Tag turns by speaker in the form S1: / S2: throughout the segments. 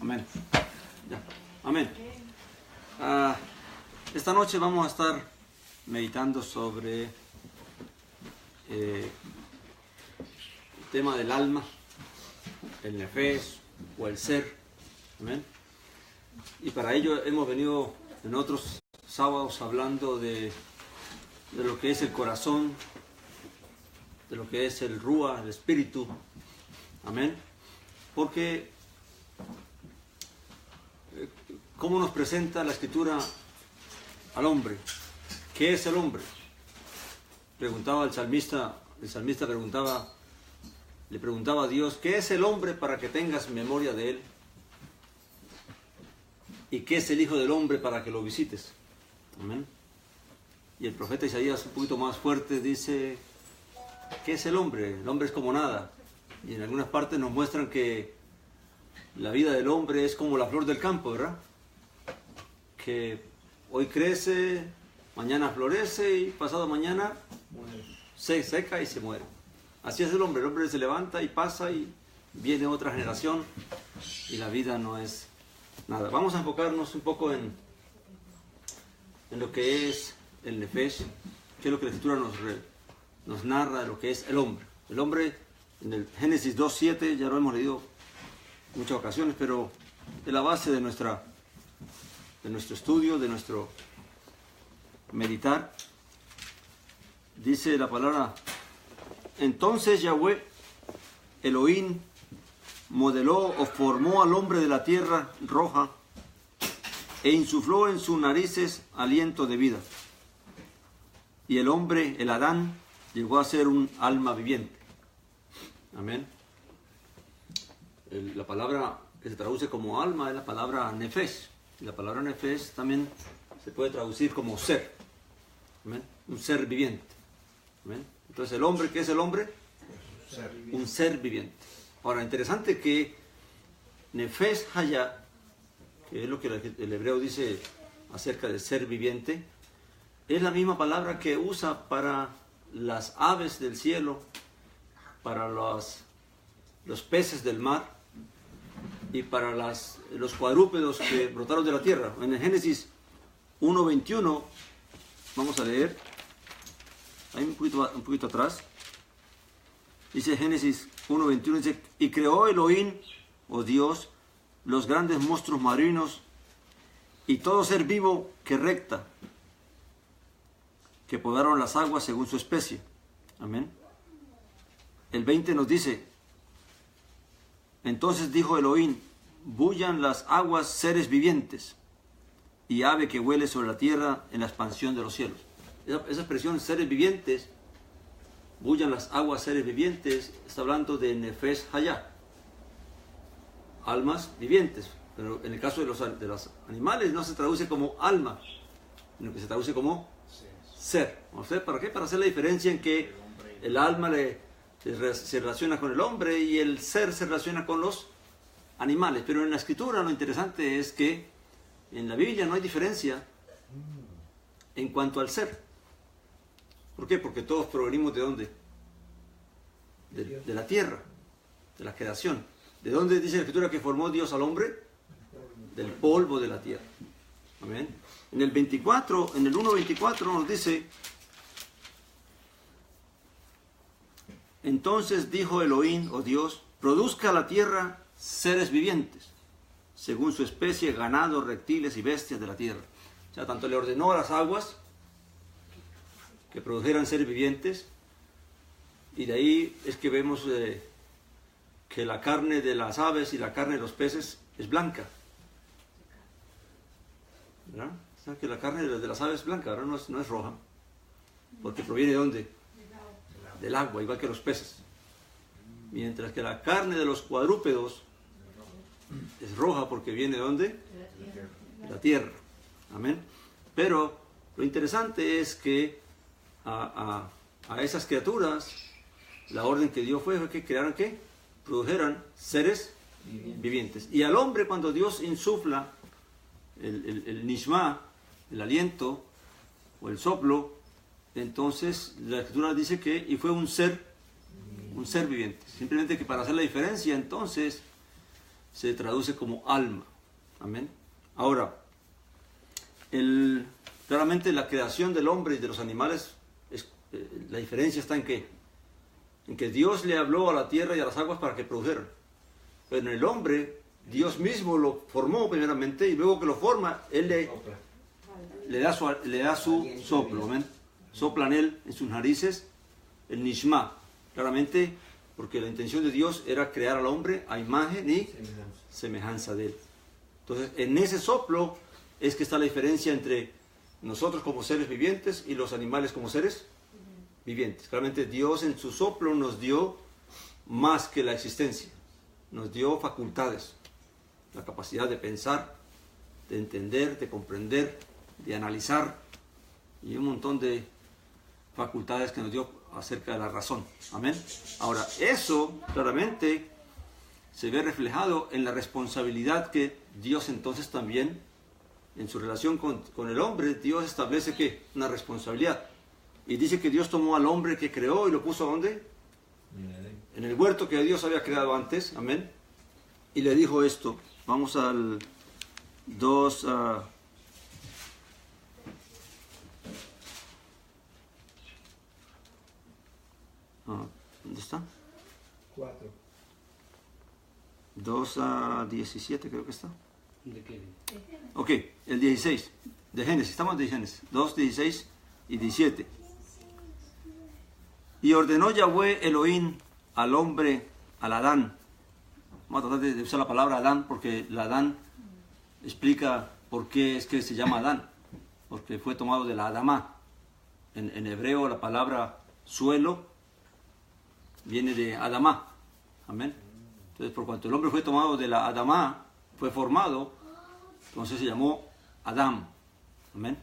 S1: Amén. Ya. Amén. Esta noche vamos a estar meditando sobre el tema del alma, el nefes o el ser. Amén. Y para ello hemos venido en otros sábados hablando de lo que es el corazón, de lo que es el rúa, el espíritu. Amén. Porque ¿cómo nos presenta la Escritura al hombre? ¿Qué es el hombre? Preguntaba el salmista le preguntaba a Dios, ¿qué es el hombre para que tengas memoria de él? ¿Y qué es el Hijo del Hombre para que lo visites? Amén. Y el profeta Isaías, un poquito más fuerte, dice, ¿qué es el hombre? El hombre es como nada. Y en algunas partes nos muestran que la vida del hombre es como la flor del campo, ¿verdad? Que hoy crece, mañana florece y pasado mañana se seca y se muere. Así es el hombre se levanta y pasa y viene otra generación y la vida no es nada. Vamos a enfocarnos un poco en lo que es el nefesh, que es lo que la Escritura nos narra de lo que es el hombre. El hombre, en el Génesis 2:7, ya lo hemos leído en muchas ocasiones, pero es la base de nuestro estudio, de nuestro meditar. Dice la palabra, entonces Yahweh, Elohim, modeló o formó al hombre de la tierra roja e insufló en sus narices aliento de vida. Y el hombre, el Adán, llegó a ser un alma viviente. Amén. La palabra que se traduce como alma es la palabra nefesh. Y la palabra nefesh también se puede traducir como ser. Amén. Un ser viviente. Amén. Entonces, ¿el hombre qué es el hombre? Un ser viviente. Ahora, interesante que nefesh haya, que es lo que el hebreo dice acerca del ser viviente, es la misma palabra que usa para las aves del cielo, para los peces del mar y para los cuadrúpedos que brotaron de la tierra. En el Génesis 1:21, vamos a leer, ahí un poquito atrás, dice Génesis 1:21, dice, y creó Elohim, o Dios, los grandes monstruos marinos y todo ser vivo que recta, que podaron las aguas según su especie. Amén. El 20 nos dice, entonces dijo Elohim, bullan las aguas seres vivientes y ave que huele sobre la tierra en la expansión de los cielos. Esa expresión, seres vivientes, bullan las aguas seres vivientes, está hablando de nefesh hayah, almas vivientes. Pero en el caso de los animales no se traduce como alma, sino que se traduce como ser. ¿Para qué? Para hacer la diferencia en que el alma se relaciona con el hombre y el ser se relaciona con los animales. Pero en la Escritura lo interesante es que en la Biblia no hay diferencia en cuanto al ser. ¿Por qué? Porque todos provenimos ¿de dónde? De la tierra, de la creación. ¿De dónde dice la Escritura que formó Dios al hombre? Del polvo de la tierra. Amén. En el 1:24 nos dice, entonces dijo Elohim, o Dios, produzca la tierra seres vivientes, según su especie, ganado, reptiles y bestias de la tierra. O sea, tanto le ordenó a las aguas que produjeran seres vivientes, y de ahí es que vemos que la carne de las aves y la carne de los peces es blanca. ¿Verdad? O sea, que la carne de las aves es blanca, ¿verdad? No es roja, porque proviene ¿de dónde? Del agua, igual que los peces. Mientras que la carne de los cuadrúpedos es roja porque viene ¿de dónde? De la tierra. Amén. Pero lo interesante es que a esas criaturas la orden que dio fue que crearan ¿qué? Produjeran seres vivientes. Y al hombre, cuando Dios insufla el nishma, el aliento o el soplo, entonces la Escritura dice que y fue un ser viviente. Simplemente que para hacer la diferencia, entonces se traduce como alma. Amén. Ahora, claramente la creación del hombre y de los animales, la diferencia está en qué? En que Dios le habló a la tierra y a las aguas para que produjeran. Pero en el hombre, Dios mismo lo formó primeramente, y luego que lo forma, Él le da su soplo. Amén. Sopla en él, en sus narices, el nishma. Claramente, porque la intención de Dios era crear al hombre a imagen y semejanza de él. Entonces, en ese soplo es que está la diferencia entre nosotros como seres vivientes y los animales como seres vivientes. Claramente Dios en su soplo nos dio más que la existencia. Nos dio facultades, la capacidad de pensar, de entender, de comprender, de analizar, y un montón de facultades que nos dio acerca de la razón. Amén. Ahora, eso claramente se ve reflejado en la responsabilidad que Dios entonces también, en su relación con el hombre, Dios establece que una responsabilidad. Y dice que Dios tomó al hombre que creó y lo puso ¿a dónde? En el huerto que Dios había creado antes. Amén. Y le dijo esto. Vamos al 2... ¿dónde está?
S2: 4.
S1: 2:17 creo que está.
S2: ¿De qué?
S1: Ok, el 16 de Génesis, estamos de Génesis, 2:16 y 17. Y ordenó Yahweh Elohim al hombre, al Adán. Vamos a tratar de usar la palabra Adán, porque el Adán explica por qué es que se llama Adán, porque fue tomado de la Adamá. En hebreo la palabra suelo viene de Adamá. Amén. Entonces, por cuanto el hombre fue tomado de la Adamá, fue formado, entonces se llamó Adán. Amén.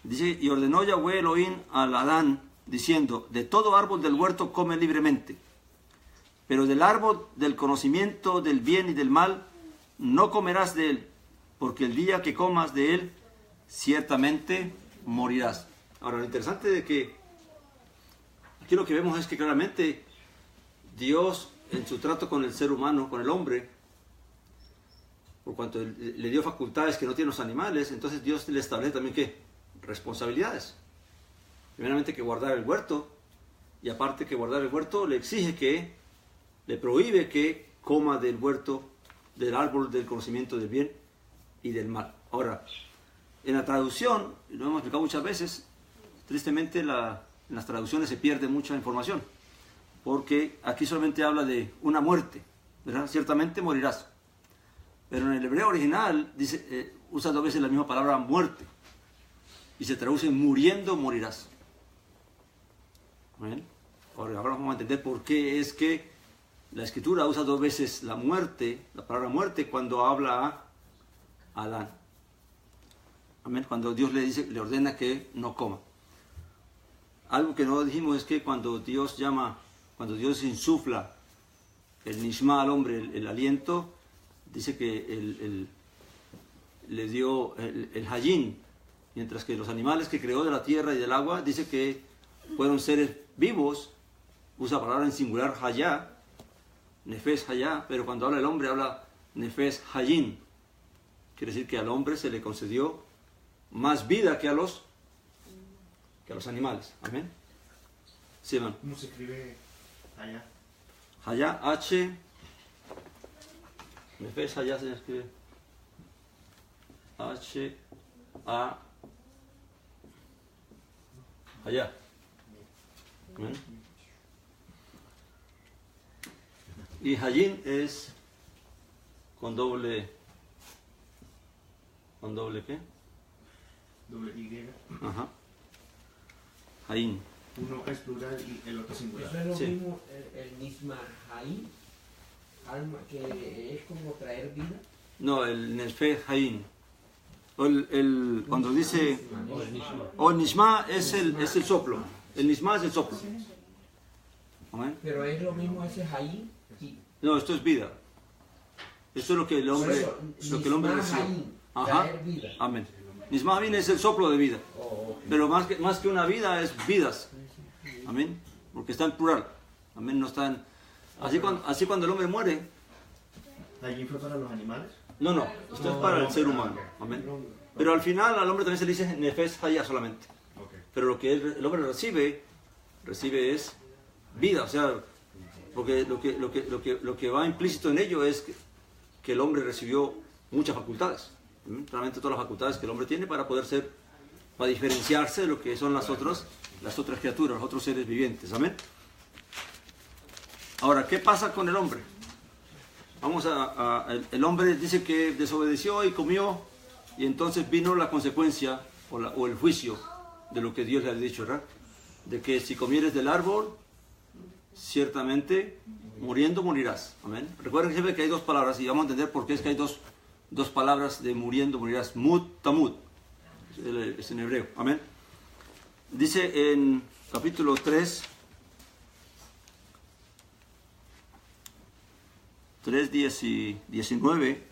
S1: Dice, y ordenó Yahweh Elohim al Adán, diciendo, de todo árbol del huerto come libremente, pero del árbol del conocimiento del bien y del mal no comerás de él, porque el día que comas de él, ciertamente morirás. Ahora, lo interesante de que aquí lo que vemos es que claramente Dios, en su trato con el ser humano, con el hombre, por cuanto le dio facultades que no tienen los animales, entonces Dios le establece también ¿qué? Responsabilidades. Primeramente que guardar el huerto, y aparte que guardar el huerto le exige que, le prohíbe que coma del huerto, del árbol del conocimiento del bien y del mal. Ahora, en la traducción, lo hemos explicado muchas veces, tristemente en las traducciones se pierde mucha información, porque aquí solamente habla de una muerte, ¿verdad? Ciertamente morirás. Pero en el hebreo original dice, usa 2 veces la misma palabra muerte, y se traduce muriendo morirás. ¿Bien? Ahora vamos a entender por qué es que la escritura usa 2 veces la muerte, la palabra muerte, cuando habla a Adán. Amén. Cuando Dios le ordena que no coma. Algo que no dijimos es que cuando Dios insufla el nishma al hombre, el aliento, dice que le dio el hayín, mientras que los animales que creó de la tierra y del agua, dice que fueron seres vivos, usa la palabra en singular hayá, nefes hayá, pero cuando habla el hombre habla nefes hayín. Quiere decir que al hombre se le concedió más vida que a los animales. Amén. Sí, hermano.
S2: ¿Cómo se escribe allá?
S1: Hayá, H. Nefes hayá se escribe H, A. Hayá. Amén. Y hayín es con doble ¿qué?
S2: Doble Y.
S1: Ajá. Hayín.
S2: Uno es plural y el otro singular.
S3: Eso es lo
S1: Sí.
S3: mismo, el Nisma Haim, alma, que es como traer vida.
S1: No, el Nefes Hayín. Cuando dice o el Nishma es el soplo. El Nishma es el soplo. Amén.
S3: Pero es lo mismo ese Haim.
S1: No, esto es vida. Esto es lo que el hombre
S3: Nisma
S1: recibe.
S3: Haim,
S1: Ajá.
S3: traer vida.
S1: Amén. Nishma Hayín es el soplo de vida.
S3: Oh, ok.
S1: Pero más que una vida es vidas. Amén. Porque está en plural. Amén. No está en... Así cuando el hombre muere,
S2: ¿Allí fue para los animales?
S1: No, no, esto es para el ser humano. Amén. Pero al final al hombre también se le dice Nefesh Hayah solamente.
S2: Ok.
S1: Pero lo que el hombre recibe es vida, o sea, porque lo que va implícito en ello es que el hombre recibió muchas facultades, realmente todas las facultades que el hombre tiene para diferenciarse de lo que son las otras criaturas, los otros seres vivientes, amén. Ahora, ¿qué pasa con el hombre? El hombre dice que desobedeció y comió, y entonces vino la consecuencia o el juicio de lo que Dios le ha dicho, ¿verdad? De que si comieres del árbol, ciertamente muriendo morirás. Amén. Recuerden siempre que hay dos palabras y vamos a entender por qué es que hay dos palabras de muriendo morirás. Mut, tamut. Es en hebreo. Amén. Dice en capítulo 3, 10 y 19.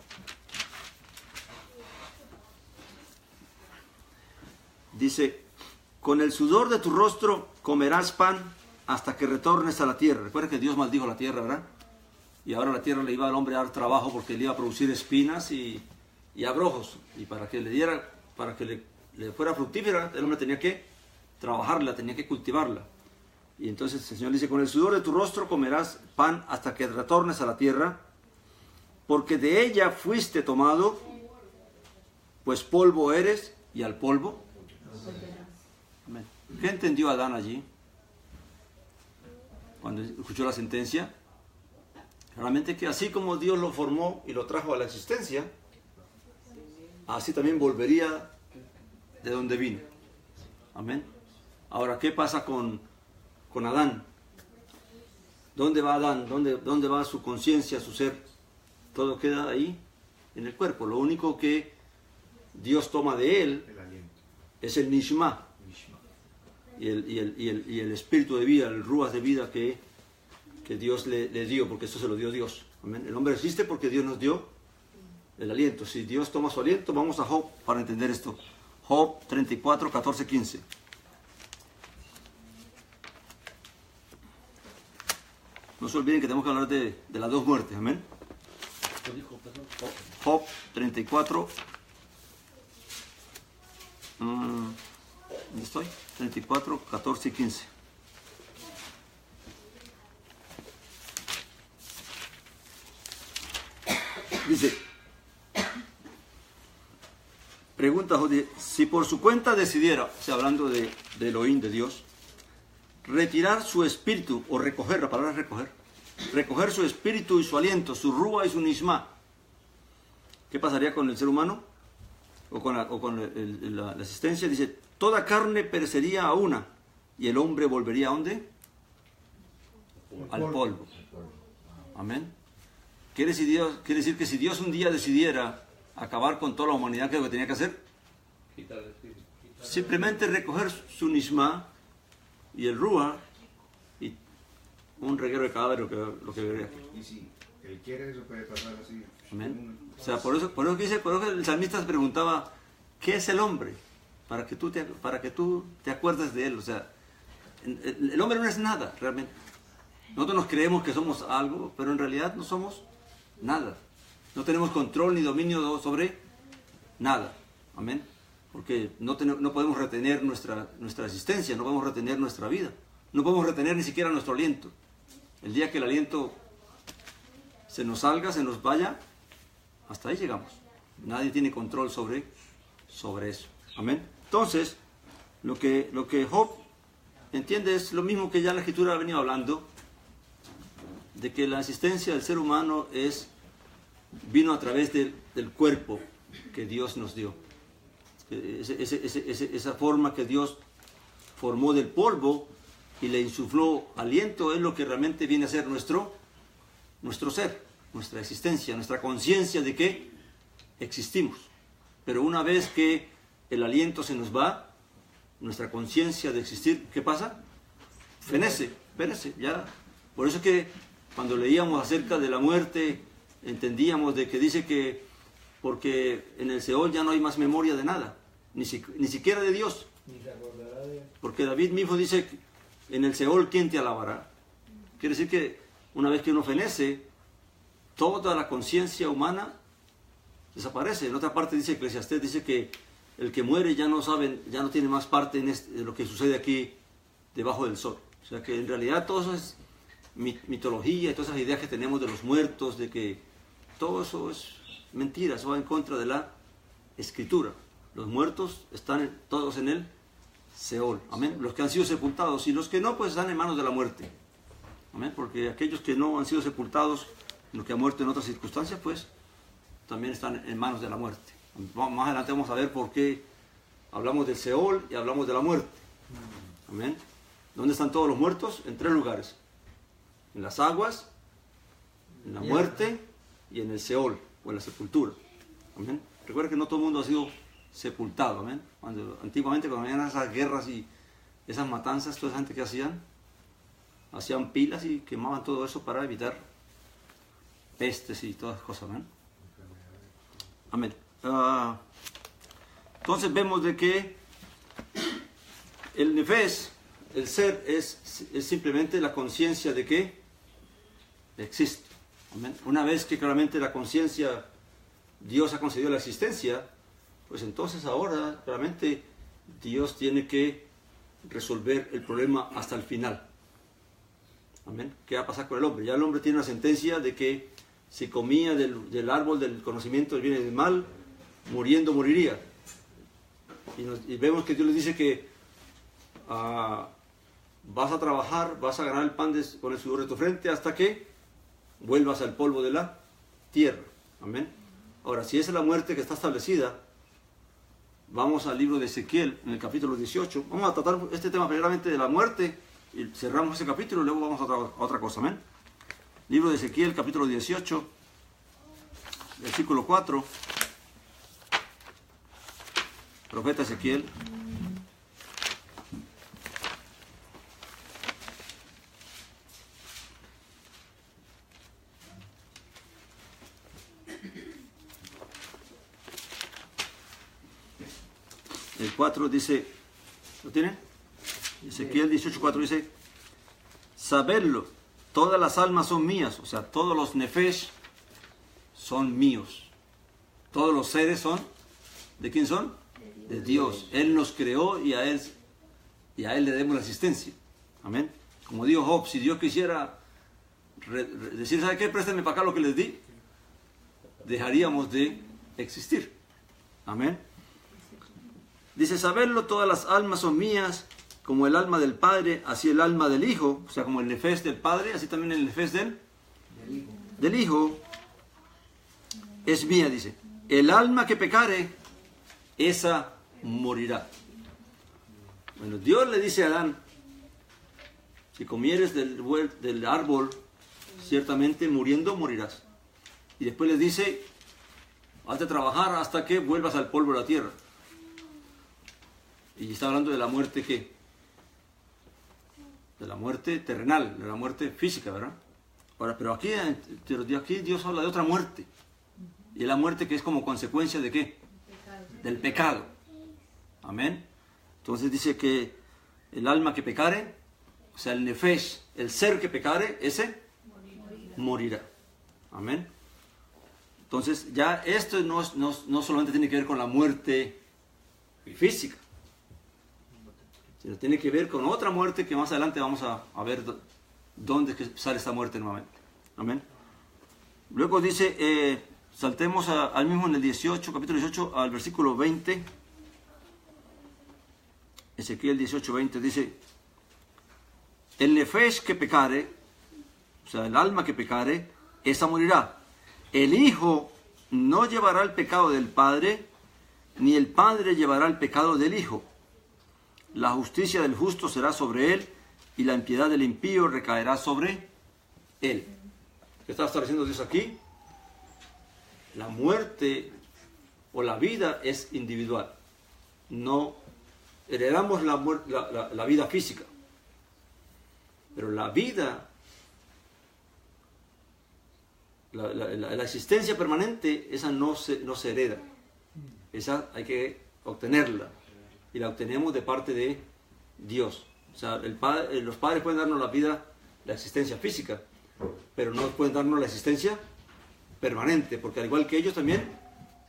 S1: Dice: con el sudor de tu rostro comerás pan hasta que retornes a la tierra. Recuerda que Dios maldijo la tierra, ¿verdad? Y ahora la tierra le iba al hombre a dar trabajo porque le iba a producir espinas y abrojos. Y para que le fuera fructífera, el hombre tenía que trabajarla, tenía que cultivarla. Y entonces el Señor dice: con el sudor de tu rostro comerás pan hasta que retornes a la tierra, porque de ella fuiste tomado, pues polvo eres y al polvo. Amén. ¿Qué entendió Adán allí cuando escuchó la sentencia? Realmente que así como Dios lo formó y lo trajo a la existencia, así también volvería de donde vino. Amén. Ahora, ¿qué pasa con Adán? ¿Dónde va Adán? ¿Dónde va su conciencia, su ser? Todo queda ahí, en el cuerpo. Lo único que Dios toma de él es el Nishma. Y el espíritu de vida, el ruas de vida que Dios le dio, porque eso se lo dio Dios. Amén. El hombre existe porque Dios nos dio el aliento. Si Dios toma su aliento, vamos a Job para entender esto. Job 34, 14, 15. No se olviden que tenemos que hablar de las dos muertes. Amén. Job 34. ¿Dónde estoy? 34, 14 y 15. Dice, pregunta Job, si por su cuenta decidiera, o sea, hablando de Elohim, de Dios, retirar su espíritu, o recoger, la palabra es recoger su espíritu y su aliento, su rúa y su nishma, ¿qué pasaría con el ser humano? O con la existencia. Dice, toda carne perecería a una, y el hombre volvería ¿a dónde? Al polvo. Amén. Quiere decir que si Dios un día decidiera acabar con toda la humanidad, ¿qué es lo que tenía que hacer? Simplemente recoger su nishma y el rúa y un reguero de cadáver, lo que vería.
S2: Y si él quiere, eso puede pasar así.
S1: Amén. O sea, por eso que el salmista preguntaba, ¿qué es el hombre? Para que tú te acuerdes de él. O sea, el hombre no es nada, realmente. Nosotros nos creemos que somos algo, pero en realidad no somos nada. No tenemos control ni dominio sobre nada. Amén. Porque no podemos retener nuestra existencia, no podemos retener nuestra vida. No podemos retener ni siquiera nuestro aliento. El día que el aliento se nos salga, se nos vaya, hasta ahí llegamos. Nadie tiene control sobre eso. Amén. Entonces, lo que Job entiende es lo mismo que ya la Escritura ha venido hablando, de que la existencia del ser humano vino a través del cuerpo que Dios nos dio. Esa forma que Dios formó del polvo y le insufló aliento es lo que realmente viene a ser nuestro ser, nuestra existencia, nuestra conciencia de que existimos. Pero una vez que el aliento se nos va, nuestra conciencia de existir, ¿qué pasa? Fenece, ya. Por eso es que cuando leíamos acerca de la muerte, entendíamos de que dice que porque en el Seol ya no hay más memoria de nada, ni siquiera de Dios. Porque David mismo dice, en el Seol, ¿quién te alabará? Quiere decir que una vez que uno fenece, toda la conciencia humana desaparece. En otra parte dice Eclesiastés, dice que el que muere ya no sabe, ya no tiene más parte en lo que sucede aquí debajo del sol. O sea que en realidad todo eso es mitología y todas esas ideas que tenemos de los muertos, de que todo eso es mentira, eso va en contra de la Escritura. Los muertos están todos en el Seol, amén. Los que han sido sepultados, y los que no, pues están en manos de la muerte, amén. Porque aquellos que no han sido sepultados, los que han muerto en otras circunstancias, pues también están en manos de la muerte. Más adelante vamos a ver por qué hablamos del Seol y hablamos de la muerte, amén. ¿Dónde están todos los muertos? En 3 lugares: en las aguas, en la muerte y en el Seol, o en la sepultura, amén. Recuerda que no todo el mundo ha sido sepultado, amén. Antiguamente, cuando habían esas guerras y esas matanzas, toda esa gente que hacían pilas y quemaban todo eso para evitar pestes y todas esas cosas, amén. Amén. Entonces vemos de que el nefes, el ser, es simplemente la conciencia de que existe, amén. Una vez que claramente la conciencia, Dios ha concedido la existencia, pues entonces ahora claramente Dios tiene que resolver el problema hasta el final. Amén. ¿Qué va a pasar con el hombre? Ya el hombre tiene una sentencia de que si comía del árbol del conocimiento del bien y del mal, muriendo moriría. Y vemos que Dios le dice que vas a trabajar, vas a ganar el pan con el sudor de tu frente hasta que vuelvas al polvo de la tierra. Amén. Ahora, si esa es la muerte que está establecida, vamos al libro de Ezequiel, en el capítulo 18. Vamos a tratar este tema primeramente de la muerte, y cerramos ese capítulo y luego vamos a otra cosa. Amén. Libro de Ezequiel, capítulo 18, versículo 4. Profeta Ezequiel. El 4 dice, ¿lo tienen? Ezequiel 18:4 dice, sabedlo, todas las almas son mías, o sea, todos los nefesh son míos. Todos los seres son, ¿de quién son? De Dios. Él nos creó y a Él le demos la asistencia. Amén. Como dijo Job, si Dios quisiera decir, ¿sabe qué? Préstenme para acá lo que les di, dejaríamos de existir. Amén. Dice, saberlo, todas las almas son mías, como el alma del Padre, así el alma del Hijo, o sea, como el nefes del Padre, así también el nefes del Hijo es mía, dice. El alma que pecare, esa morirá. Bueno, Dios le dice a Adán, si comieres del árbol, ciertamente muriendo morirás. Y después le dice, has de trabajar hasta que vuelvas al polvo de la tierra. Y está hablando de la muerte ¿qué? De la muerte terrenal, de la muerte física, ¿verdad? Ahora, pero aquí Dios habla de otra muerte. Y es la muerte que es como consecuencia de ¿qué? Del pecado. Amén. Entonces dice que el alma que pecare, o sea, el nefesh, el ser que pecare, ese morirá. Amén. Entonces ya esto no solamente tiene que ver con la muerte física, sino tiene que ver con otra muerte que más adelante vamos a ver dónde sale esta muerte nuevamente. Amén. Luego dice, saltemos al mismo en el 18, capítulo 18, al versículo 20. Ezequiel 18, 20 dice, el nefesh que pecare, o sea, el alma que pecare, esa morirá. El Hijo no llevará el pecado del Padre, ni el Padre llevará el pecado del Hijo. La justicia del justo será sobre él, y la impiedad del impío recaerá sobre él. ¿Qué está estableciendo Dios aquí? La muerte o la vida es individual. No heredamos la vida física. Pero la vida, la existencia permanente, esa no se hereda. Esa hay que obtenerla. Y la obtenemos de parte de Dios. O sea, los padres pueden darnos la vida, la existencia física, pero no pueden darnos la existencia permanente, porque al igual que ellos también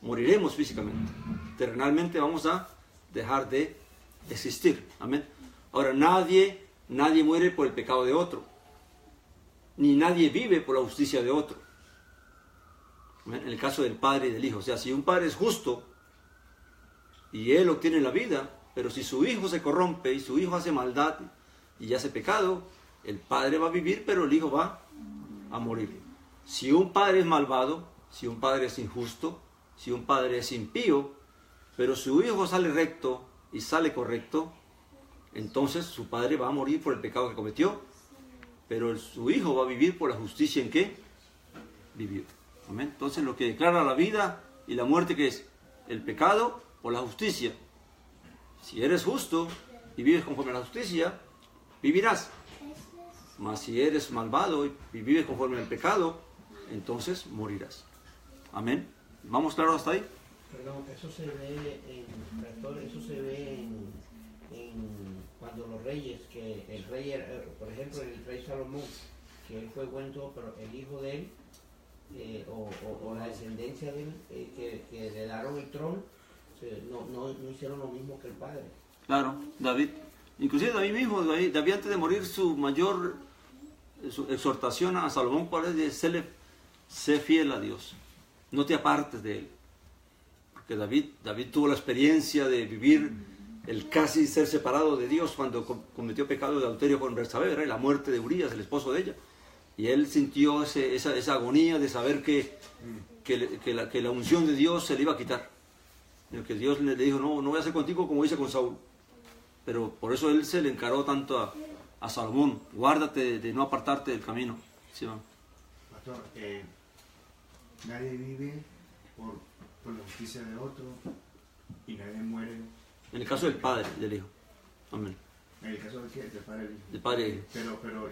S1: moriremos físicamente. Terrenalmente vamos a dejar de existir. Amén. Ahora, nadie muere por el pecado de otro, ni nadie vive por la justicia de otro. Amén. En el caso del padre y del hijo, o sea, si un padre es justo y él obtiene la vida, pero si su hijo se corrompe y su hijo hace maldad y hace pecado, el padre va a vivir, pero el hijo va a morir. Si un padre es malvado, si un padre es injusto, si un padre es impío, pero su hijo sale recto y sale correcto, entonces su padre va a morir por el pecado que cometió, pero su hijo va a vivir por la justicia en que vivió. Amén. Entonces lo que declara la vida y la muerte, ¿qué es? El pecado o la justicia. Si eres justo y vives conforme a la justicia, vivirás. Mas si eres malvado y vives conforme al pecado, entonces morirás. Amén. ¿Vamos claro hasta ahí?
S3: Perdón, eso se ve en cuando los reyes, que el rey era, por ejemplo, el rey Salomón, que él fue bueno todo, pero el hijo de él, o la descendencia de él, que le heredaron el trono, no hicieron lo mismo que el padre.
S1: Claro, David. Inclusive David mismo, David antes de morir, su exhortación a Salomón, ¿cuál es? De sé fiel a Dios, no te apartes de él. Porque David tuvo la experiencia de vivir el casi ser separado de Dios cuando cometió pecado de adulterio con Betsabé, la muerte de Urías, el esposo de ella. Y él sintió esa agonía de saber que la unción de Dios se le iba a quitar. Y que Dios le dijo, no voy a hacer contigo como hice con Saúl. Pero por eso él se le encaró tanto a Salomón, guárdate de no apartarte del camino. ¿Sí,
S2: Pastor, nadie vive por la justicia de otro y nadie muere.
S1: En el caso del padre y del hijo. Amén.
S2: En el caso de qué? Del padre y del hijo.
S1: Del padre y del hijo.
S2: Pero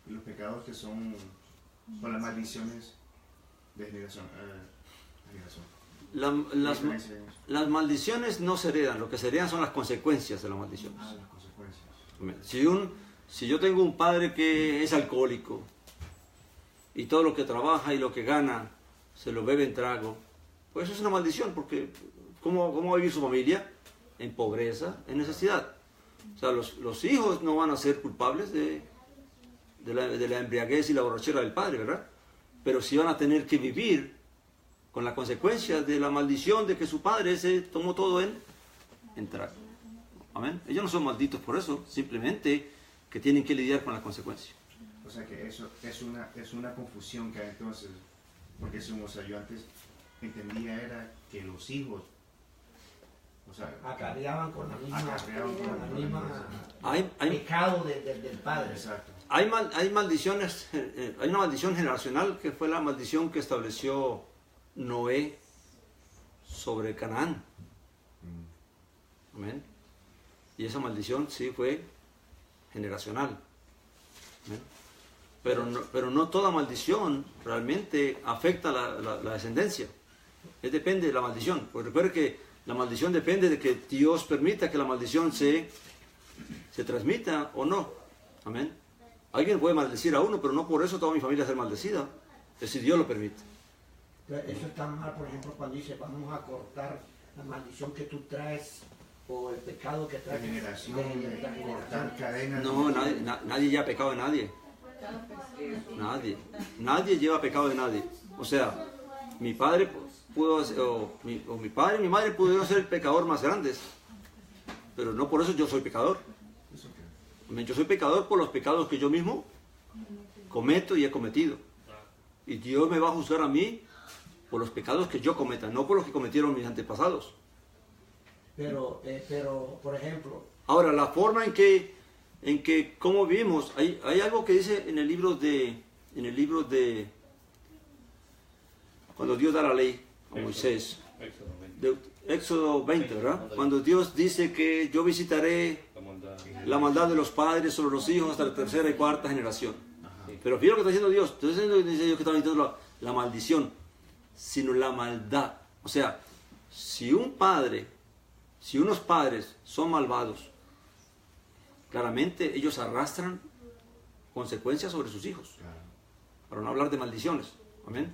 S2: los pecados que son por las maldiciones de generación.
S1: Las maldiciones no se heredan, lo que se heredan son las consecuencias de las maldiciones.
S2: Las consecuencias.
S1: Amén. Si yo tengo un padre que es alcohólico y todo lo que trabaja y lo que gana se lo bebe en trago, pues eso es una maldición, porque ¿cómo va a vivir su familia? En pobreza, en necesidad. O sea, los hijos no van a ser culpables de la embriaguez y la borrachera del padre, ¿verdad? Pero sí van a tener que vivir con la consecuencia de la maldición de que su padre se tomó todo en trago. Amén. Ellos no son malditos por eso, simplemente que tienen que lidiar con la consecuencia.
S2: O sea que eso es una confusión que hay entonces, porque yo antes entendía era que los hijos, o sea,
S3: acarreaban con la misma
S1: Hay
S3: pecado del padre.
S2: Exacto.
S1: Hay maldiciones, hay una maldición generacional que fue la maldición que estableció Noé sobre Canaán. Amén. Y esa maldición sí fue generacional. Amén. Pero no toda maldición realmente afecta la descendencia. Depende de la maldición. Porque recuerde que la maldición depende de que Dios permita que la maldición se transmita o no. Amén. Alguien puede maldecir a uno, pero no por eso toda mi familia va a ser maldecida. Es si Dios lo permite.
S3: Eso está mal, por ejemplo, cuando dice vamos a cortar la maldición que tú traes o el pecado que traes
S2: De generación,
S3: de
S2: cortar cadenas.
S1: No, nadie lleva pecado de nadie. Nadie lleva pecado de nadie. O sea, mi padre pudo ser, o mi padre y mi madre pudieron ser el pecador más grandes, pero no por eso yo soy pecador. Yo soy pecador por los pecados que yo mismo cometo y he cometido. Y Dios me va a juzgar a mí por los pecados que yo cometa, no por los que cometieron mis antepasados.
S3: Pero por ejemplo...
S1: Ahora, la forma en que cómo vivimos, hay algo que dice en el libro de cuando Dios da la ley a Moisés, Éxodo 20, ¿verdad? Cuando Dios dice que yo visitaré la maldad de los padres sobre los hijos hasta la tercera y cuarta generación. Pero fíjate lo que está diciendo Dios. Entonces no dice Dios que está diciendo la maldición, sino la maldad. O sea, si unos padres son malvados, claramente ellos arrastran consecuencias sobre sus hijos. Para no hablar de maldiciones. Amén.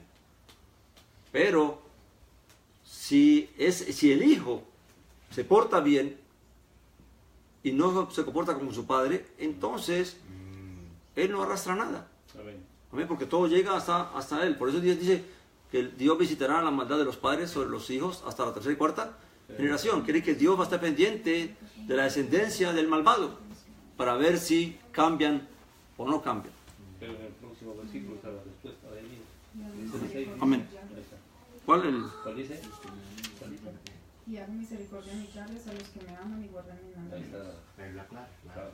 S1: Pero si el hijo se porta bien y no se comporta como su padre, entonces él no arrastra nada. Amén, porque todo llega hasta él. Por eso Dios dice que Dios visitará la maldad de los padres sobre los hijos hasta la tercera y cuarta generación. Quiere que Dios va a estar pendiente de la descendencia del malvado para ver si cambian o no cambian.
S4: Pero en el próximo versículo está la respuesta de Dios.
S1: Amén. ¿Cuál
S4: dice?
S5: Y hago misericordia a mis labios a los que me aman y guardan mis
S4: Ahí
S5: mandamientos.
S4: está.
S2: Es la clave. Claro.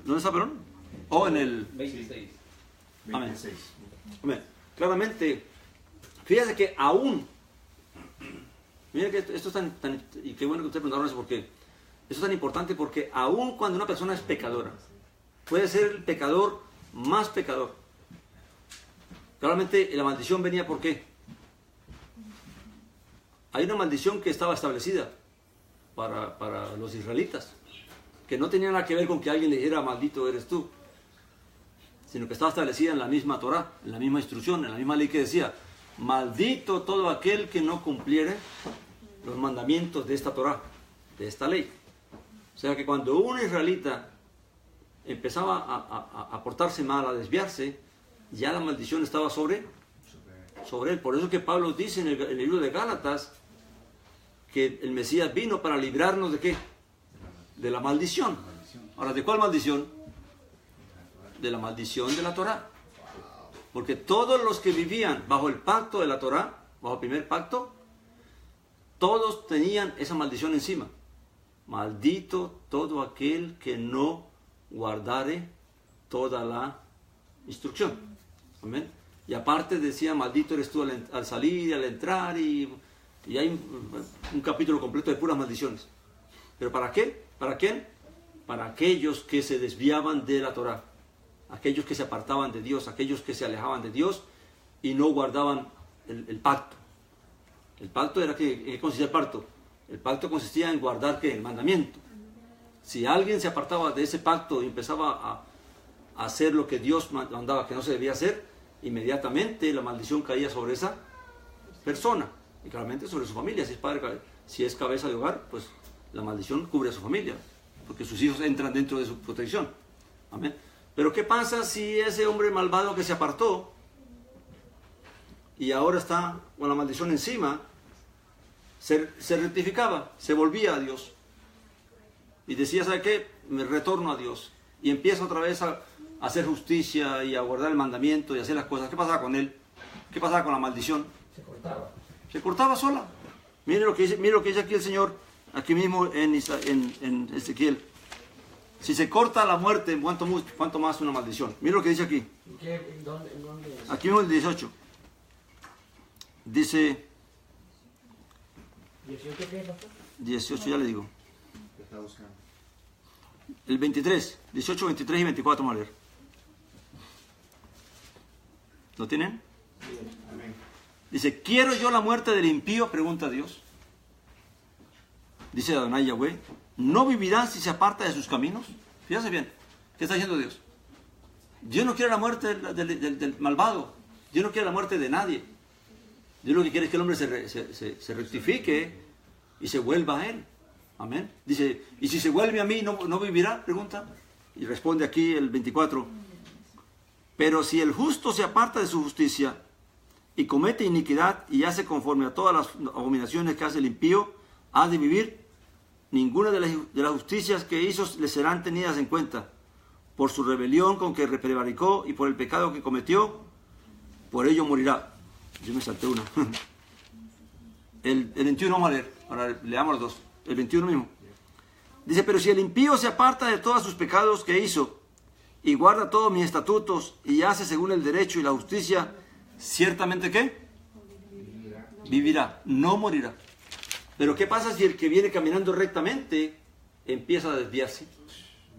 S1: ¿Dónde está, perdón? O en el
S4: 26.
S1: Amén.
S2: 26.
S1: Amén. Claramente, fíjese que aún, mira que esto es tan y qué bueno que usted preguntaron eso, porque eso es tan importante, porque aún cuando una persona es pecadora, puede ser el pecador más pecador. Claramente la maldición venía ¿por qué? Hay una maldición que estaba establecida para los israelitas, que no tenía nada que ver con que alguien le dijera maldito eres tú, sino que estaba establecida en la misma Torah, en la misma instrucción, en la misma ley que decía, maldito todo aquel que no cumpliere los mandamientos de esta Torah, de esta ley. O sea que cuando un israelita empezaba a portarse mal, a desviarse, ya la maldición estaba sobre él. Por eso que Pablo dice en el libro de Gálatas que el Mesías vino para librarnos ¿de qué? De la maldición. Ahora, ¿de cuál maldición? De la maldición de la Torah. Porque todos los que vivían bajo el pacto de la Torah, bajo el primer pacto, todos tenían esa maldición encima. Maldito todo aquel que no guardare toda la instrucción. Amén. Y aparte decía, maldito eres tú al salir y al entrar, y hay un capítulo completo de puras maldiciones. ¿Pero para qué? ¿Para quién? Para aquellos que se desviaban de la Torah, aquellos que se apartaban de Dios, aquellos que se alejaban de Dios y no guardaban el pacto. El pacto era ¿qué consistía el pacto? El pacto consistía en guardar ¿qué? El mandamiento. Si alguien se apartaba de ese pacto y empezaba a hacer lo que Dios mandaba que no se debía hacer, inmediatamente la maldición caía sobre esa persona y claramente sobre su familia. Si es cabeza de hogar, pues la maldición cubre a su familia, porque sus hijos entran dentro de su protección. Amén. Pero ¿qué pasa si ese hombre malvado que se apartó y ahora está con la maldición encima, se rectificaba, se volvía a Dios y decía, ¿sabe qué? Me retorno a Dios y empieza otra vez a hacer justicia y a guardar el mandamiento y hacer las cosas? ¿Qué pasaba con él? ¿Qué pasaba con la maldición? Se cortaba sola. Mire lo que dice aquí el Señor, aquí mismo en Ezequiel. Si se corta la muerte, ¿cuánto más una maldición? Mire lo que dice aquí.
S3: ¿Dónde?
S1: Aquí mismo el 18. Dice...
S3: ¿18 qué, pastor?
S1: 18, ya le digo.
S2: ¿Qué está buscando?
S1: El 23, 18, 23 y 24 vamos a leer. ¿Lo tienen?
S2: Amén.
S1: Dice, ¿quiero yo la muerte del impío? Pregunta Dios. Dice Adonai Yahweh, ¿no vivirá si se aparta de sus caminos? Fíjate bien, ¿qué está diciendo Dios? Dios no quiere la muerte del malvado. Dios no quiere la muerte de nadie. Dios lo que quiere es que el hombre se rectifique y se vuelva a Él. Amén. Dice, ¿y si se vuelve a mí, no vivirá? Pregunta. Y responde aquí el 24. Pero si el justo se aparta de su justicia y comete iniquidad y hace conforme a todas las abominaciones que hace el impío, ha de vivir. Ninguna de las justicias que hizo le serán tenidas en cuenta. Por su rebelión con que prevaricó y por el pecado que cometió, por ello morirá. Yo me salté una. El 21 vamos a leer. Ahora leamos los dos. El 21 mismo. Dice, pero si el impío se aparta de todos sus pecados que hizo y guarda todos mis estatutos y hace según el derecho y la justicia, ciertamente ¿qué? Vivirá, no morirá. Pero ¿qué pasa si el que viene caminando rectamente empieza a desviarse?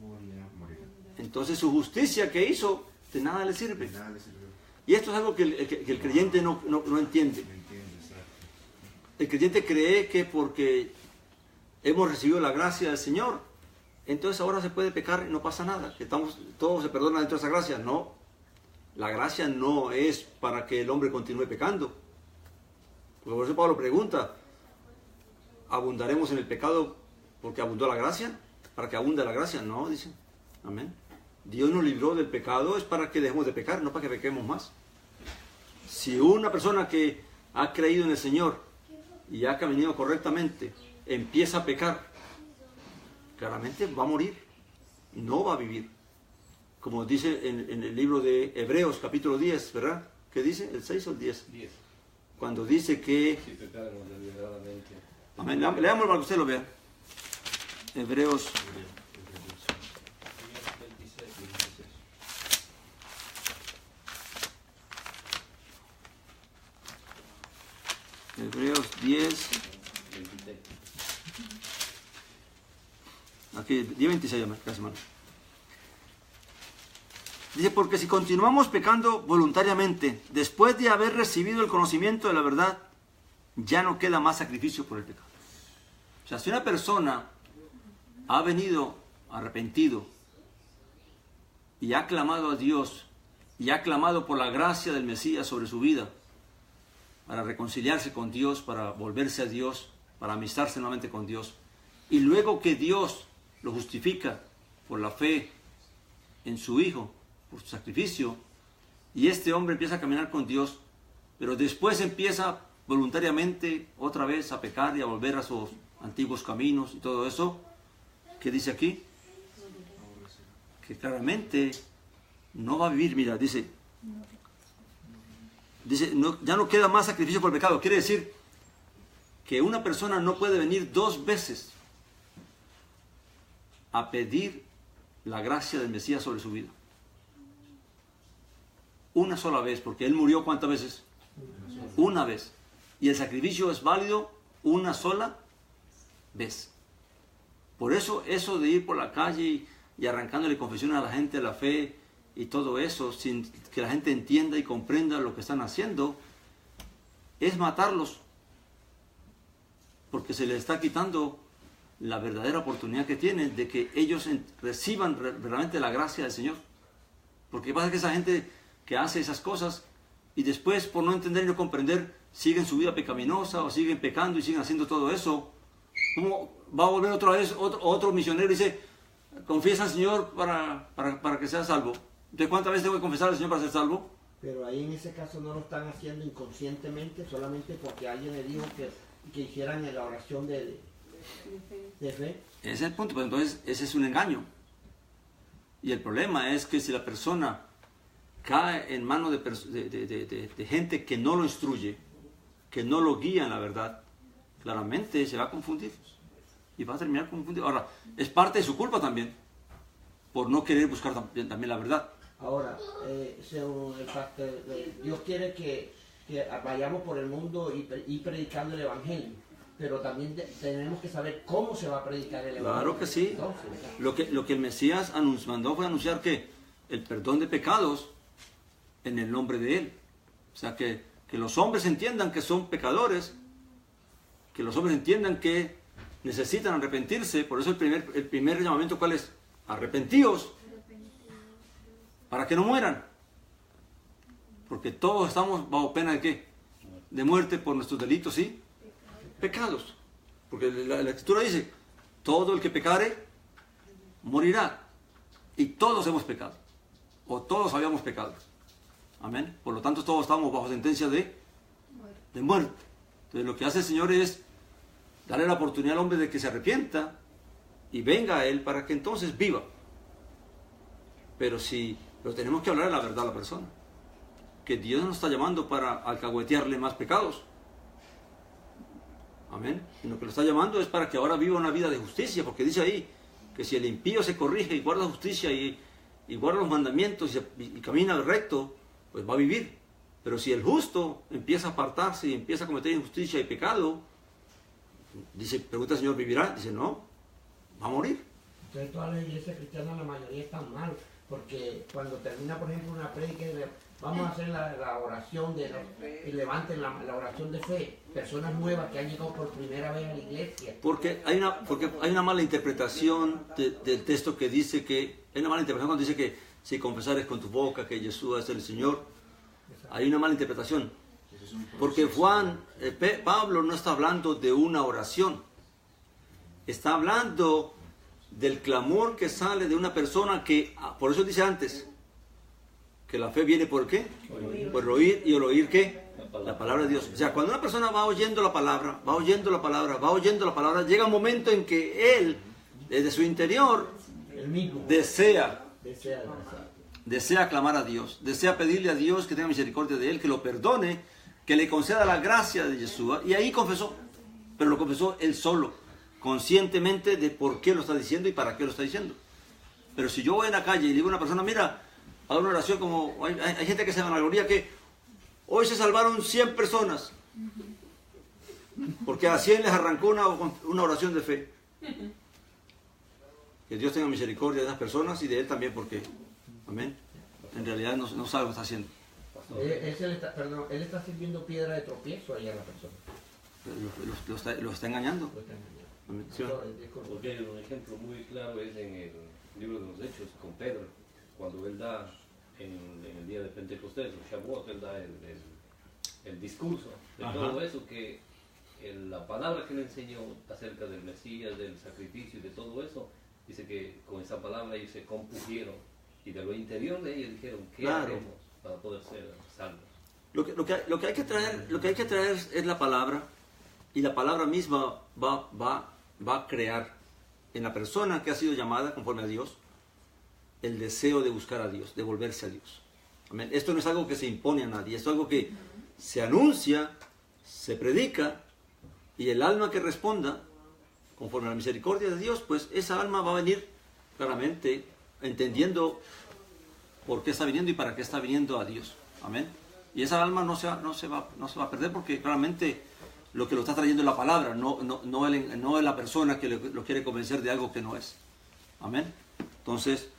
S2: Morirá.
S1: Entonces su justicia que hizo de nada le sirve.
S2: Nada le sirvió.
S1: Y esto es algo que el creyente no entiende.
S2: ¿Me entiendes?
S1: El creyente cree que porque hemos recibido la gracia del Señor, entonces ahora se puede pecar y no pasa nada, que todo se perdona dentro de esa gracia. No, la gracia no es para que el hombre continúe pecando, Por eso Pablo pregunta, ¿abundaremos en el pecado porque abundó la gracia? ¿Para que abunde la gracia? No, dice. Amén. Dios nos libró del pecado es para que dejemos de pecar, no para que pequemos más. Si una persona que ha creído en el Señor y ha caminado correctamente empieza a pecar, claramente va a morir, no va a vivir. Como dice en el libro de Hebreos, capítulo 10, ¿verdad? ¿Qué dice? ¿El 6 o el 10?
S4: 10.
S1: Cuando dice que...
S4: Si pecaron deliberadamente.
S1: Amén. Leámoslo para que usted lo vea. Hebreos
S4: 26.
S1: Hebreos 10,
S4: 26.
S1: aquí, 10, 26, gracias, hermano. Dice, porque si continuamos pecando voluntariamente, después de haber recibido el conocimiento de la verdad, ya no queda más sacrificio por el pecado. O sea, si una persona ha venido arrepentido y ha clamado a Dios y ha clamado por la gracia del Mesías sobre su vida, para reconciliarse con Dios, para volverse a Dios, para amistarse nuevamente con Dios, y luego que Dios lo justifica por la fe en su Hijo, por su sacrificio, y este hombre empieza a caminar con Dios, pero después empieza voluntariamente otra vez a pecar y a volver a sus antiguos caminos y todo eso, ¿qué dice aquí? Que claramente no va a vivir. Mira, dice no, ya no queda más sacrificio por el pecado. Quiere decir que una persona no puede venir dos veces a pedir la gracia del Mesías sobre su vida. Una sola vez, porque Él murió ¿cuántas veces? Una vez. Y el sacrificio es válido una sola vez. Por eso de ir por la calle y arrancándole confesiones a la gente de la fe y todo eso, sin que la gente entienda y comprenda lo que están haciendo, es matarlos. Porque se les está quitando la verdadera oportunidad que tienen de que ellos reciban realmente la gracia del Señor. Porque pasa que esa gente que hace esas cosas y después, por no entender y no comprender, siguen su vida pecaminosa o siguen pecando y siguen haciendo todo eso, ¿cómo va a volver otra vez otro misionero y dice, confiesa al Señor para que sea salvo? ¿De cuántas veces tengo que confesar al Señor para ser salvo?
S3: Pero ahí en ese caso no lo están haciendo inconscientemente, solamente porque alguien le dijo que hicieran la oración de fe.
S1: Ese es el punto, pero entonces ese es un engaño. Y el problema es que si la persona cae en manos de gente que no lo instruye, que no lo guía en la verdad, claramente se va a confundir y va a terminar confundido. Ahora, es parte de su culpa también, por no querer buscar también la verdad.
S3: Ahora, según el pastor, Dios quiere que vayamos por el mundo y predicando el Evangelio, pero también tenemos que saber cómo se va a predicar el Evangelio.
S1: Claro que sí.
S3: Entonces,
S1: Lo que el Mesías mandó fue anunciar que el perdón de pecados en el nombre de Él. O sea, que los hombres entiendan que son pecadores, que los hombres entiendan que necesitan arrepentirse. Por eso el primer llamamiento, ¿cuál es? Arrepentíos, para que no mueran. Porque todos estamos bajo pena de ¿qué? De muerte por nuestros delitos y pecados. Porque la Escritura dice, todo el que pecare, morirá. Y todos hemos pecado. O todos habíamos pecado. Amén. Por lo tanto, todos estamos bajo sentencia de muerte. Entonces, lo que hace el Señor es darle la oportunidad al hombre de que se arrepienta y venga a Él para que entonces viva. Pero tenemos que hablar de la verdad a la persona. Que Dios nos está llamando para alcahuetearle más pecados. Amén. Y lo que lo está llamando es para que ahora viva una vida de justicia, porque dice ahí que si el impío se corrige y guarda justicia y guarda los mandamientos y camina recto, pues va a vivir. Pero si el justo empieza a apartarse y empieza a cometer injusticia y pecado, pregunta el Señor, ¿vivirá? Dice, no, va a morir.
S3: Entonces todas las iglesias cristianas, la mayoría están mal, porque cuando termina, por ejemplo, una prédica, vamos a hacer la oración y levanten la oración de fe, personas nuevas que han llegado por primera vez a la iglesia. Porque
S1: hay una mala interpretación del texto que dice que, hay una mala interpretación cuando dice que si confesares con tu boca que Jesús es el Señor, hay una mala interpretación.
S2: Es un
S1: Porque
S2: proceso.
S1: Pablo no está hablando de una oración. Está hablando del clamor que sale de una persona que, por eso dice antes, que la fe viene ¿por qué? Por oír, y el oír ¿qué? La palabra de Dios. O sea, cuando una persona va oyendo la palabra, va oyendo la palabra, va oyendo la palabra, llega un momento en que él, desde su interior,
S3: El mismo.
S1: desea
S3: Desea.
S1: clamar a Dios, desea pedirle a Dios que tenga misericordia de él, que lo perdone, que le conceda la gracia de Yeshua. Y ahí confesó, pero lo confesó él solo, conscientemente de por qué lo está diciendo y para qué lo está diciendo. Pero si yo voy en la calle y le digo a una persona, mira, hago una oración como, hay gente que se vanagloria que hoy se salvaron 100 personas, porque a 100 les arrancó una oración de fe. Que Dios tenga misericordia de esas personas y de él también, porque, amén, en realidad no sabe lo que está haciendo.
S3: Él está sirviendo piedra de tropiezo ahí a la persona.
S1: Lo está engañando.
S3: Lo está engañando.
S1: Amén. ¿Sí?
S4: Porque hay un ejemplo muy claro, es en el libro de los Hechos, con Pedro, cuando él da, en el día de Pentecostés, o Shavuot, él da el discurso de
S1: Ajá.
S4: todo eso, que la palabra que le enseñó acerca del Mesías, del sacrificio y de todo eso, dice que con esa palabra ellos se compusieron y de lo interior de ellos dijeron, ¿qué
S1: Claro.
S4: haremos para poder ser salvos?
S1: Lo que hay que traer es la palabra, y la palabra misma va a crear en la persona que ha sido llamada conforme a Dios el deseo de buscar a Dios, de volverse a Dios. Amén. Esto no es algo que se impone a nadie, esto es algo que se anuncia, se predica, y el alma que responda conforme a la misericordia de Dios, pues esa alma va a venir claramente entendiendo por qué está viniendo y para qué está viniendo a Dios. Amén. Y esa alma no se va a perder, porque claramente lo que lo está trayendo es la palabra, no es la persona que lo quiere convencer de algo que no es. Amén. Entonces,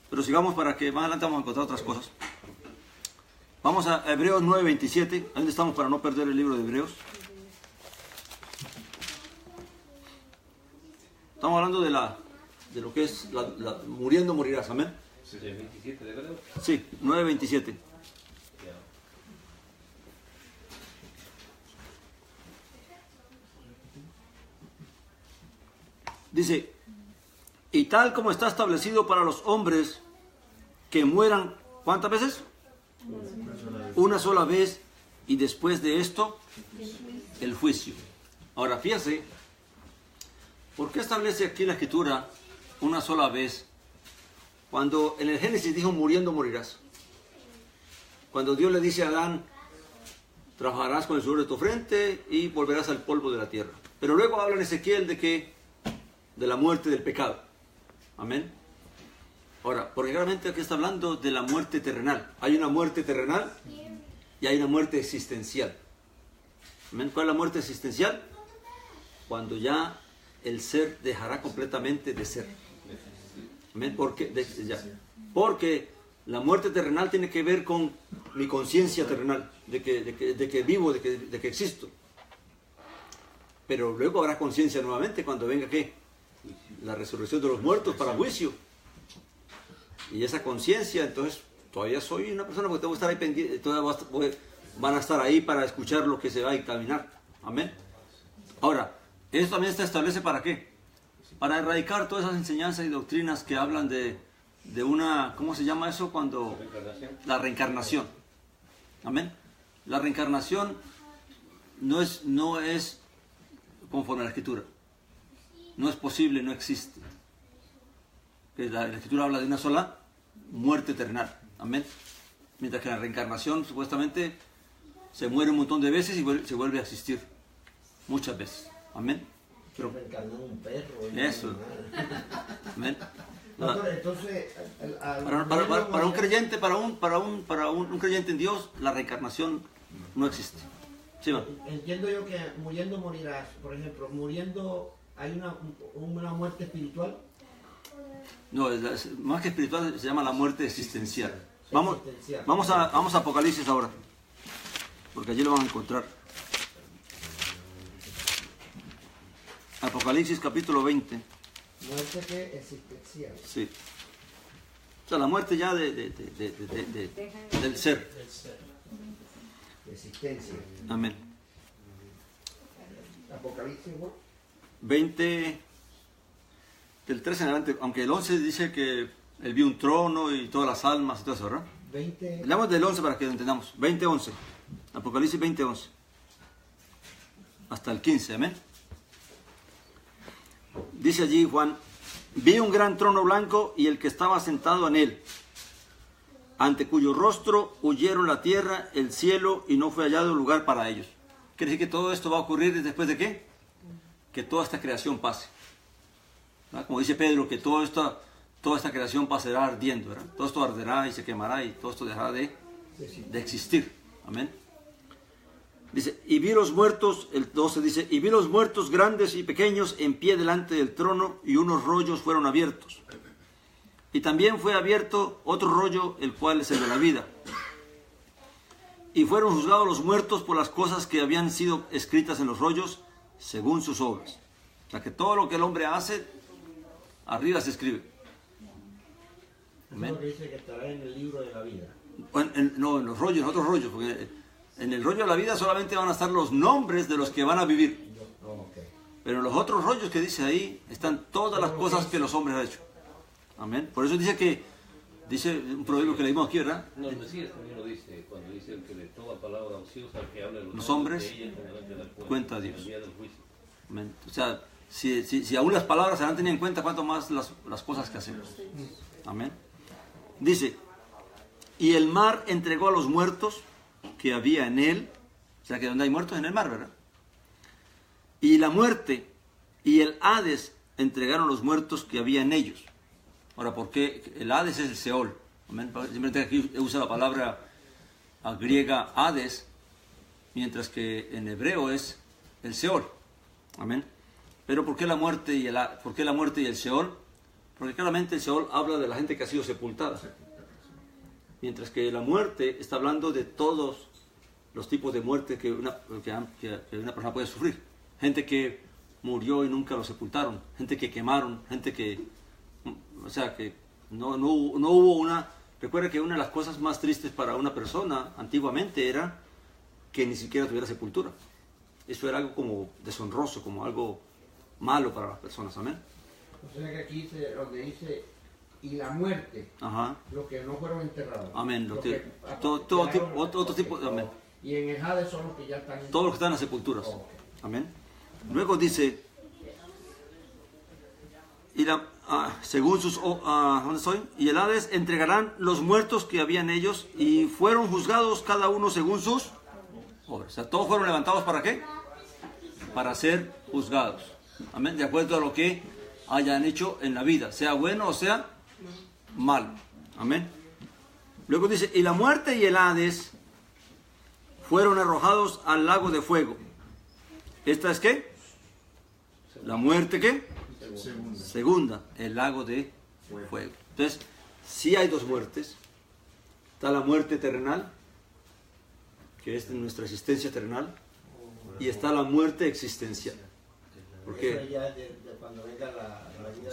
S1: pero sigamos para que más adelante vamos a encontrar otras cosas. Vamos a Hebreos 9:27. ¿A dónde estamos para no perder el libro de Hebreos? Estamos hablando de lo que es muriendo morirás. Amén.
S4: ¿El 27 de Hebreos?
S1: Sí, 9:27.
S4: Ya.
S1: Dice, y tal como está establecido para los hombres que mueran, ¿cuántas veces? Una sola vez, y después de esto, el juicio. Ahora, fíjese, ¿por qué establece aquí la Escritura una sola vez? Cuando en el Génesis dijo, muriendo morirás. Cuando Dios le dice a Adán, trabajarás con el sudor de tu frente y volverás al polvo de la tierra. Pero luego habla en Ezequiel de que de la muerte del pecado. Amén. Ahora, porque realmente aquí está hablando de la muerte terrenal. Hay una muerte terrenal y hay una muerte existencial. Amén. ¿Cuál es la muerte existencial? Cuando ya el ser dejará completamente de ser. Amén. Porque la muerte terrenal tiene que ver con mi conciencia terrenal, de que vivo, de que existo. Pero luego habrá conciencia nuevamente cuando venga ¿qué? La resurrección de los muertos para juicio. Y esa conciencia, entonces, todavía soy una persona porque tengo que estar ahí pendiente, van a estar ahí para escuchar lo que se va a encaminar. Amén. Ahora, esto también se establece ¿para qué? Para erradicar todas esas enseñanzas y doctrinas que hablan de una, ¿cómo se llama eso? Cuando la reencarnación. Amén. La reencarnación no es conforme a la Escritura. No es posible, no existe. La Escritura habla de una sola muerte terrenal. Amén. Mientras que la reencarnación supuestamente se muere un montón de veces y se vuelve a existir muchas veces. Amén. Pero,
S3: Reencarnó un perro.
S1: eso. Amén.
S3: Doctor, entonces,
S1: Para un creyente, para un creyente en Dios, la reencarnación no existe. Sí, va.
S3: entiendo yo que muriendo morirás. Por ejemplo, muriendo hay una muerte espiritual.
S1: No, más que espiritual se llama la muerte existencial. Vamos
S3: Existencial.
S1: a Apocalipsis ahora, porque allí lo van a encontrar. Apocalipsis capítulo 20.
S3: Muerte que existencial.
S1: Sí. O sea, la muerte ya del ser.
S3: existencia.
S1: Amén.
S3: Apocalipsis, ¿no?
S1: 20, del 13 en adelante, aunque el 11 dice que él vio un trono y todas las almas y todo eso, ¿verdad?
S3: 20.
S1: Leamos del 11 para que lo entendamos. 20:11. Apocalipsis 20:11. Hasta el 15, amén. Dice allí Juan: vi un gran trono blanco y el que estaba sentado en él, ante cuyo rostro huyeron la tierra, el cielo, y no fue hallado lugar para ellos. Quiere decir que todo esto va a ocurrir después de ¿qué? Que toda esta creación pase. ¿Verdad? Como dice Pedro, que toda esta creación pasará ardiendo, ¿verdad? Todo esto arderá y se quemará y todo esto dejará de existir. Amén. Dice, y vi los muertos, el 12 dice, y vi los muertos grandes y pequeños en pie delante del trono, y unos rollos fueron abiertos. Y también fue abierto otro rollo, el cual es el de la vida. Y fueron juzgados los muertos por las cosas que habían sido escritas en los rollos, según sus obras. O sea que todo lo que el hombre hace, arriba se escribe.
S3: Eso es lo que dice que estará en el libro de la vida.
S1: No, en los rollos, en otros rollos, porque en el rollo de la vida solamente van a estar los nombres de los que van a vivir. Pero en los otros rollos que dice ahí, están todas las cosas que los hombres han hecho. Amén. Por eso dice un proverbio que leímos aquí, ¿verdad?
S4: No, el Mesías también lo dice, cuando dice el que de toda palabra ociosa que habla de
S1: los hombres,
S4: de ella,
S1: cuenta a Dios.
S4: En el día del juicio.
S1: Amén. O sea, si aún las palabras se han tenido en cuenta, cuánto más las cosas que hacemos. Amén. Dice, y el mar entregó a los muertos que había en él, o sea que donde hay muertos en el mar, ¿verdad? Y la muerte y el Hades entregaron los muertos que había en ellos. Ahora, ¿por qué? El Hades es el Seol. Amén. Simplemente aquí usa la palabra griega Hades, mientras que en hebreo es el Seol. Amén. Pero ¿por qué la muerte y el Seol? Porque claramente el Seol habla de la gente que ha sido sepultada. Mientras que la muerte está hablando de todos los tipos de muerte que una persona puede sufrir. Gente que murió y nunca lo sepultaron. Gente que quemaron. Gente que... O sea, que no hubo una... Recuerda que una de las cosas más tristes para una persona antiguamente era que ni siquiera tuviera sepultura. Eso era algo como deshonroso, como algo malo para las personas. Amén.
S3: O sea que aquí dice, donde dice, y la muerte,
S1: Ajá.
S3: los que no fueron enterrados.
S1: Amén. Otro tipo de... Amén.
S3: Y en el Hades son los que ya están...
S1: Todos los que están en las sepulturas. Amén. Luego dice, según sus... ¿dónde estoy? Y el Hades entregarán los muertos que había en ellos y fueron juzgados cada uno según sus obras. O sea, todos fueron levantados ¿para qué? Para ser juzgados. Amén. De acuerdo a lo que hayan hecho en la vida, sea bueno o sea malo. Amén. Luego dice, y la muerte y el Hades fueron arrojados al lago de fuego. ¿Esta es qué? La muerte, ¿qué? Segunda, el lago de fuego. Entonces, sí hay dos muertes. Está la muerte terrenal, que es nuestra existencia terrenal, y está la muerte existencial. Porque
S3: cuando venga la vida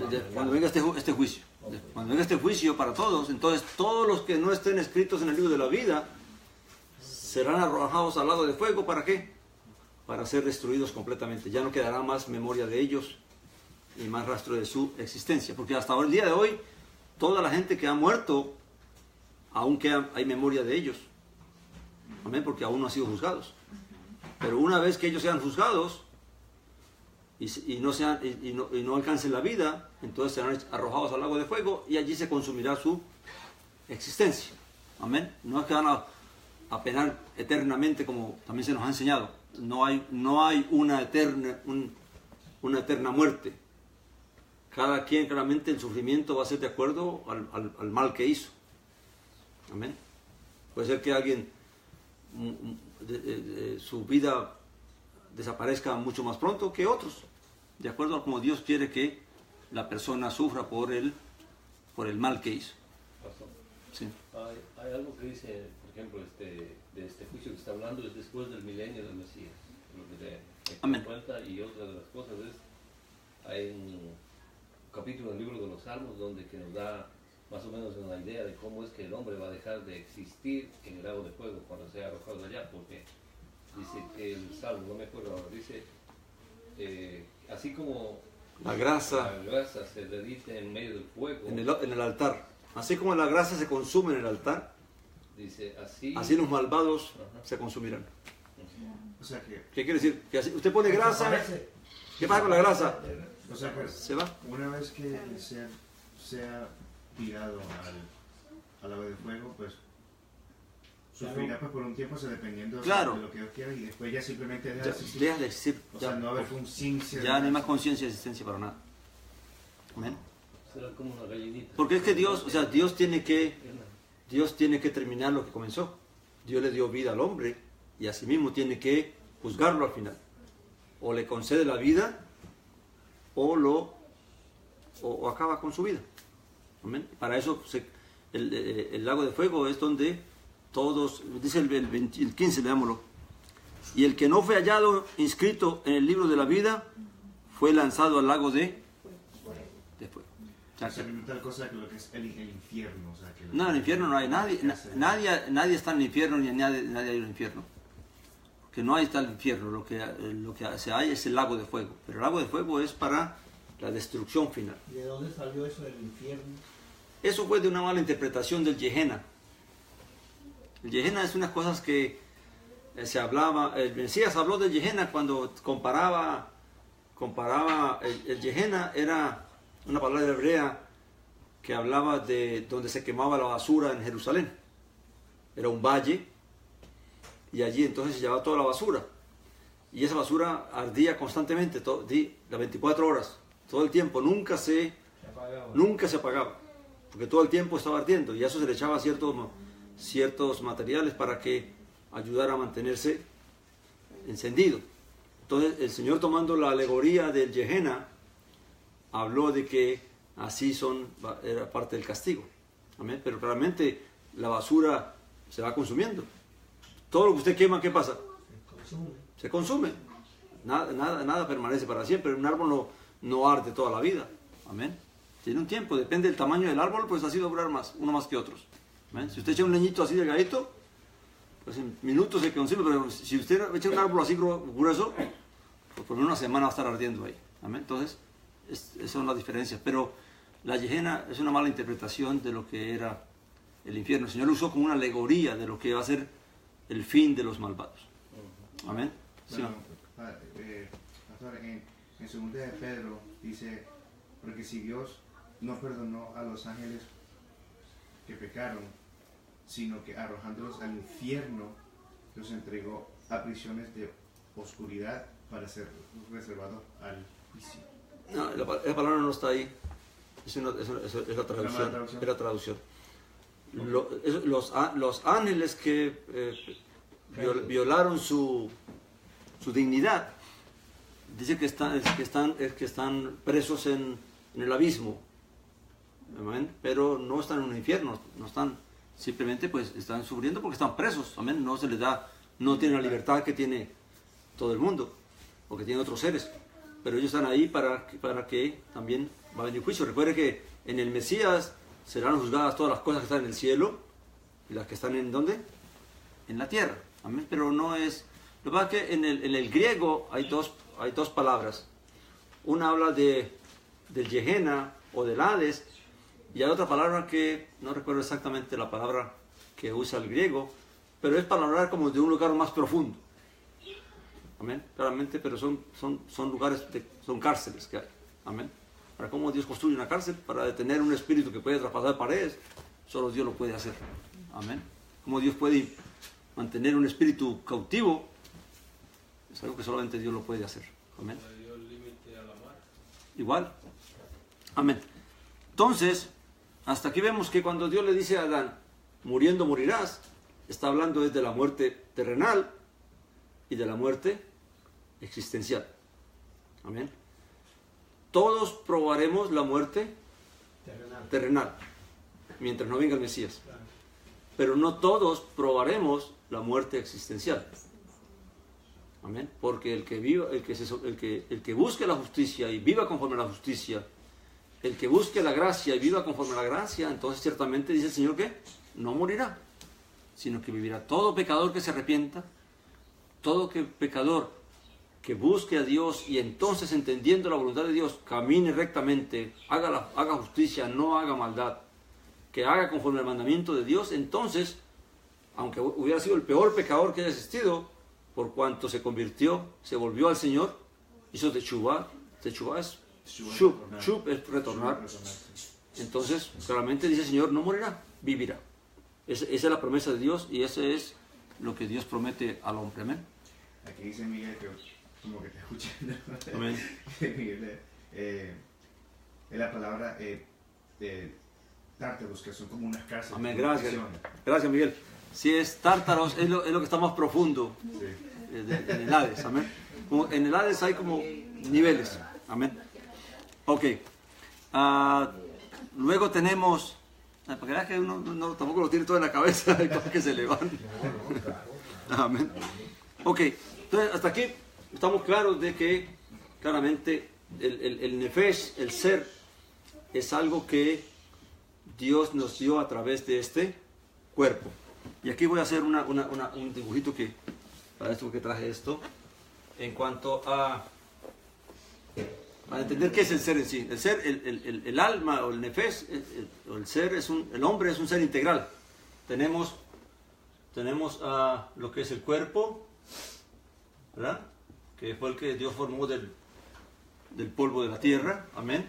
S3: de
S1: cuando venga este juicio. Cuando venga este juicio para todos, entonces todos los que no estén escritos en el libro de la vida serán arrojados al lago de fuego. ¿Para qué? Para ser destruidos completamente. Ya no quedará más memoria de ellos y más rastro de su existencia. Porque hasta el día de hoy, toda la gente que ha muerto, aún hay memoria de ellos. Amén, porque aún no han sido juzgados. Pero una vez que ellos sean juzgados y no alcancen la vida, entonces serán arrojados al lago de fuego y allí se consumirá su existencia. Amén. No es que van a penar eternamente como también se nos ha enseñado. No hay una eterna muerte. Cada quien claramente el sufrimiento va a ser de acuerdo al mal que hizo. Amén. Puede ser que alguien su vida desaparezca mucho más pronto que otros, de acuerdo a como Dios quiere que la persona sufra por el mal que hizo. Sí.
S4: Hay algo que dice, por ejemplo, de este juicio que está hablando es después del milenio del Mesías. Lo que te cuenta, y otra de las cosas es, hay un capítulo del libro de los Salmos donde que nos da más o menos una idea de cómo es que el hombre va a dejar de existir en el lago de fuego cuando sea arrojado allá, porque dice que el Salmo, no me acuerdo ahora, dice, así como
S1: La grasa
S4: la grasa se derrite en medio del fuego,
S1: en el altar. Así como la grasa se consume en el altar,
S4: dice así,
S1: así los malvados
S4: Ajá.
S1: se consumirán.
S2: O sea que,
S1: ¿Qué quiere decir? Que así, usted pone grasa, ¿qué pasa con la grasa?
S2: o sea que
S1: Se va.
S2: una vez que sea tirado al lago de fuego, pues sufrirá pues, por un tiempo, dependiendo
S1: Claro.
S2: de lo que Dios quiera, y después ya simplemente deja de
S1: Ya,
S2: existir.
S1: deja de existir.
S2: O sea, no va a haber conciencia.
S1: Ya no hay más conciencia de existencia para nada. Amén.
S4: será como una gallinita.
S1: Porque es que Dios, o sea, Dios tiene que terminar lo que comenzó. Dios le dio vida al hombre y asimismo tiene que juzgarlo al final. O le concede la vida o acaba con su vida. Amén. Para eso el lago de fuego es donde todos, dice el 15, leámoslo. Y el que no fue hallado inscrito en el libro de la vida fue lanzado al lago de fuego.
S2: O sea, no tal cosa que lo que es el infierno. O sea, que
S1: No, en el infierno no hay nadie. Nadie está en el infierno ni nadie hay en el infierno. Que no hay está el infierno. Lo que se hay es el lago de fuego. Pero el lago de fuego es para la destrucción final.
S3: ¿Y de dónde salió eso del infierno?
S1: Eso fue de una mala interpretación del Gehenna. El Gehenna es unas cosas que se hablaba. El Mesías habló del Gehenna cuando comparaba el Gehenna era una palabra hebrea que hablaba de donde se quemaba la basura en Jerusalén. Era un valle y allí entonces se llevaba toda la basura. Y esa basura ardía constantemente, las 24 horas, todo el tiempo, nunca se apagaba, porque todo el tiempo estaba ardiendo y a eso se le echaba ciertos materiales para que ayudara a mantenerse encendido. Entonces el Señor, tomando la alegoría del Gehenna, habló de que así era parte del castigo. Amén. Pero realmente la basura se va consumiendo. Todo lo que usted quema, ¿qué pasa? Se consume. Nada permanece para siempre. Un árbol no arde toda la vida. Amén. Tiene un tiempo, depende del tamaño del árbol, pues así va a durar uno más que otros. Amén. Si usted echa un leñito así delgadito, pues en minutos se consume, pero si usted echa un árbol así grueso, pues por una semana va a estar ardiendo ahí. Amén. Entonces, esas son las diferencias. Pero la Gehenna es una mala interpretación de lo que era el infierno. El Señor lo usó como una alegoría de lo que va a ser el fin de los malvados. Amén.
S2: Bueno, pastor, en 2 de Pedro dice, porque si Dios no perdonó a los ángeles que pecaron, sino que arrojándolos al infierno, los entregó a prisiones de oscuridad para ser reservados al juicio.
S1: No, la palabra no está ahí. Es la traducción. Es la traducción. Los ángeles que violaron su dignidad, dice que están presos en el abismo. Amén. Pero no están en un infierno, no están, simplemente pues están sufriendo porque están presos. Amén. No se les da, no tienen la libertad que tiene todo el mundo o que tienen otros seres. Pero ellos están ahí para que también va a venir juicio. Recuerde que en el Mesías serán juzgadas todas las cosas que están en el cielo y las que están en ¿dónde? En la tierra. Amén. Pero no es. Lo que pasa es que en el griego hay dos palabras. Una habla del Gehenna o del Hades, y hay otra palabra que no recuerdo exactamente la palabra que usa el griego, pero es para hablar como de un lugar más profundo. Amén. Claramente, pero son lugares, son cárceles que hay. Amén. Para cómo Dios construye una cárcel, para detener un espíritu que puede traspasar paredes, solo Dios lo puede hacer. Amén. Cómo Dios puede mantener un espíritu cautivo, es algo que solamente Dios lo puede hacer. Amén. Igual. Amén. Entonces, hasta aquí vemos que cuando Dios le dice a Adán, muriendo morirás, está hablando desde la muerte terrenal y de la muerte existencial. Amén. Todos probaremos la muerte terrenal mientras no venga el Mesías. Pero no todos probaremos la muerte existencial. Amén. Porque el que busque la justicia y viva conforme a la justicia el que busque la gracia y viva conforme a la gracia, entonces ciertamente dice el Señor que no morirá, sino que vivirá. Todo pecador que se arrepienta, todo pecador que busque a Dios y entonces, entendiendo la voluntad de Dios, camine rectamente, haga justicia, no haga maldad, que haga conforme al mandamiento de Dios, entonces, aunque hubiera sido el peor pecador que haya existido, por cuanto se convirtió, se volvió al Señor, hizo techuvá. Techuvá es shub es retornar. Entonces, claramente dice el Señor, no morirá, vivirá. Esa es la promesa de Dios y ese es lo que Dios promete al hombre. Amén.
S2: Aquí dice Miguel que como que te escuchando.
S1: Amén.
S2: Miguel, es la palabra tártaros, que son como unas casas.
S1: Amén, gracias. Gracias, Miguel. Si es tártaros, es lo que está más profundo en el Hades. Amén. En el Hades hay como niveles. Amén. Ok. Luego tenemos, para que veas que uno tampoco lo tiene todo en la cabeza, hay cosas que se le van. Amén. Ok. Entonces, hasta aquí estamos claros de que claramente el nefesh, el ser, es algo que Dios nos dio a través de este cuerpo. Y aquí voy a hacer un dibujito para esto que traje esto, en cuanto a entender qué es el ser en sí. El ser, el alma o el nefesh, el ser el hombre es un ser integral. Tenemos lo que es el cuerpo, ¿verdad? Que fue el que Dios formó del polvo de la tierra. Amén.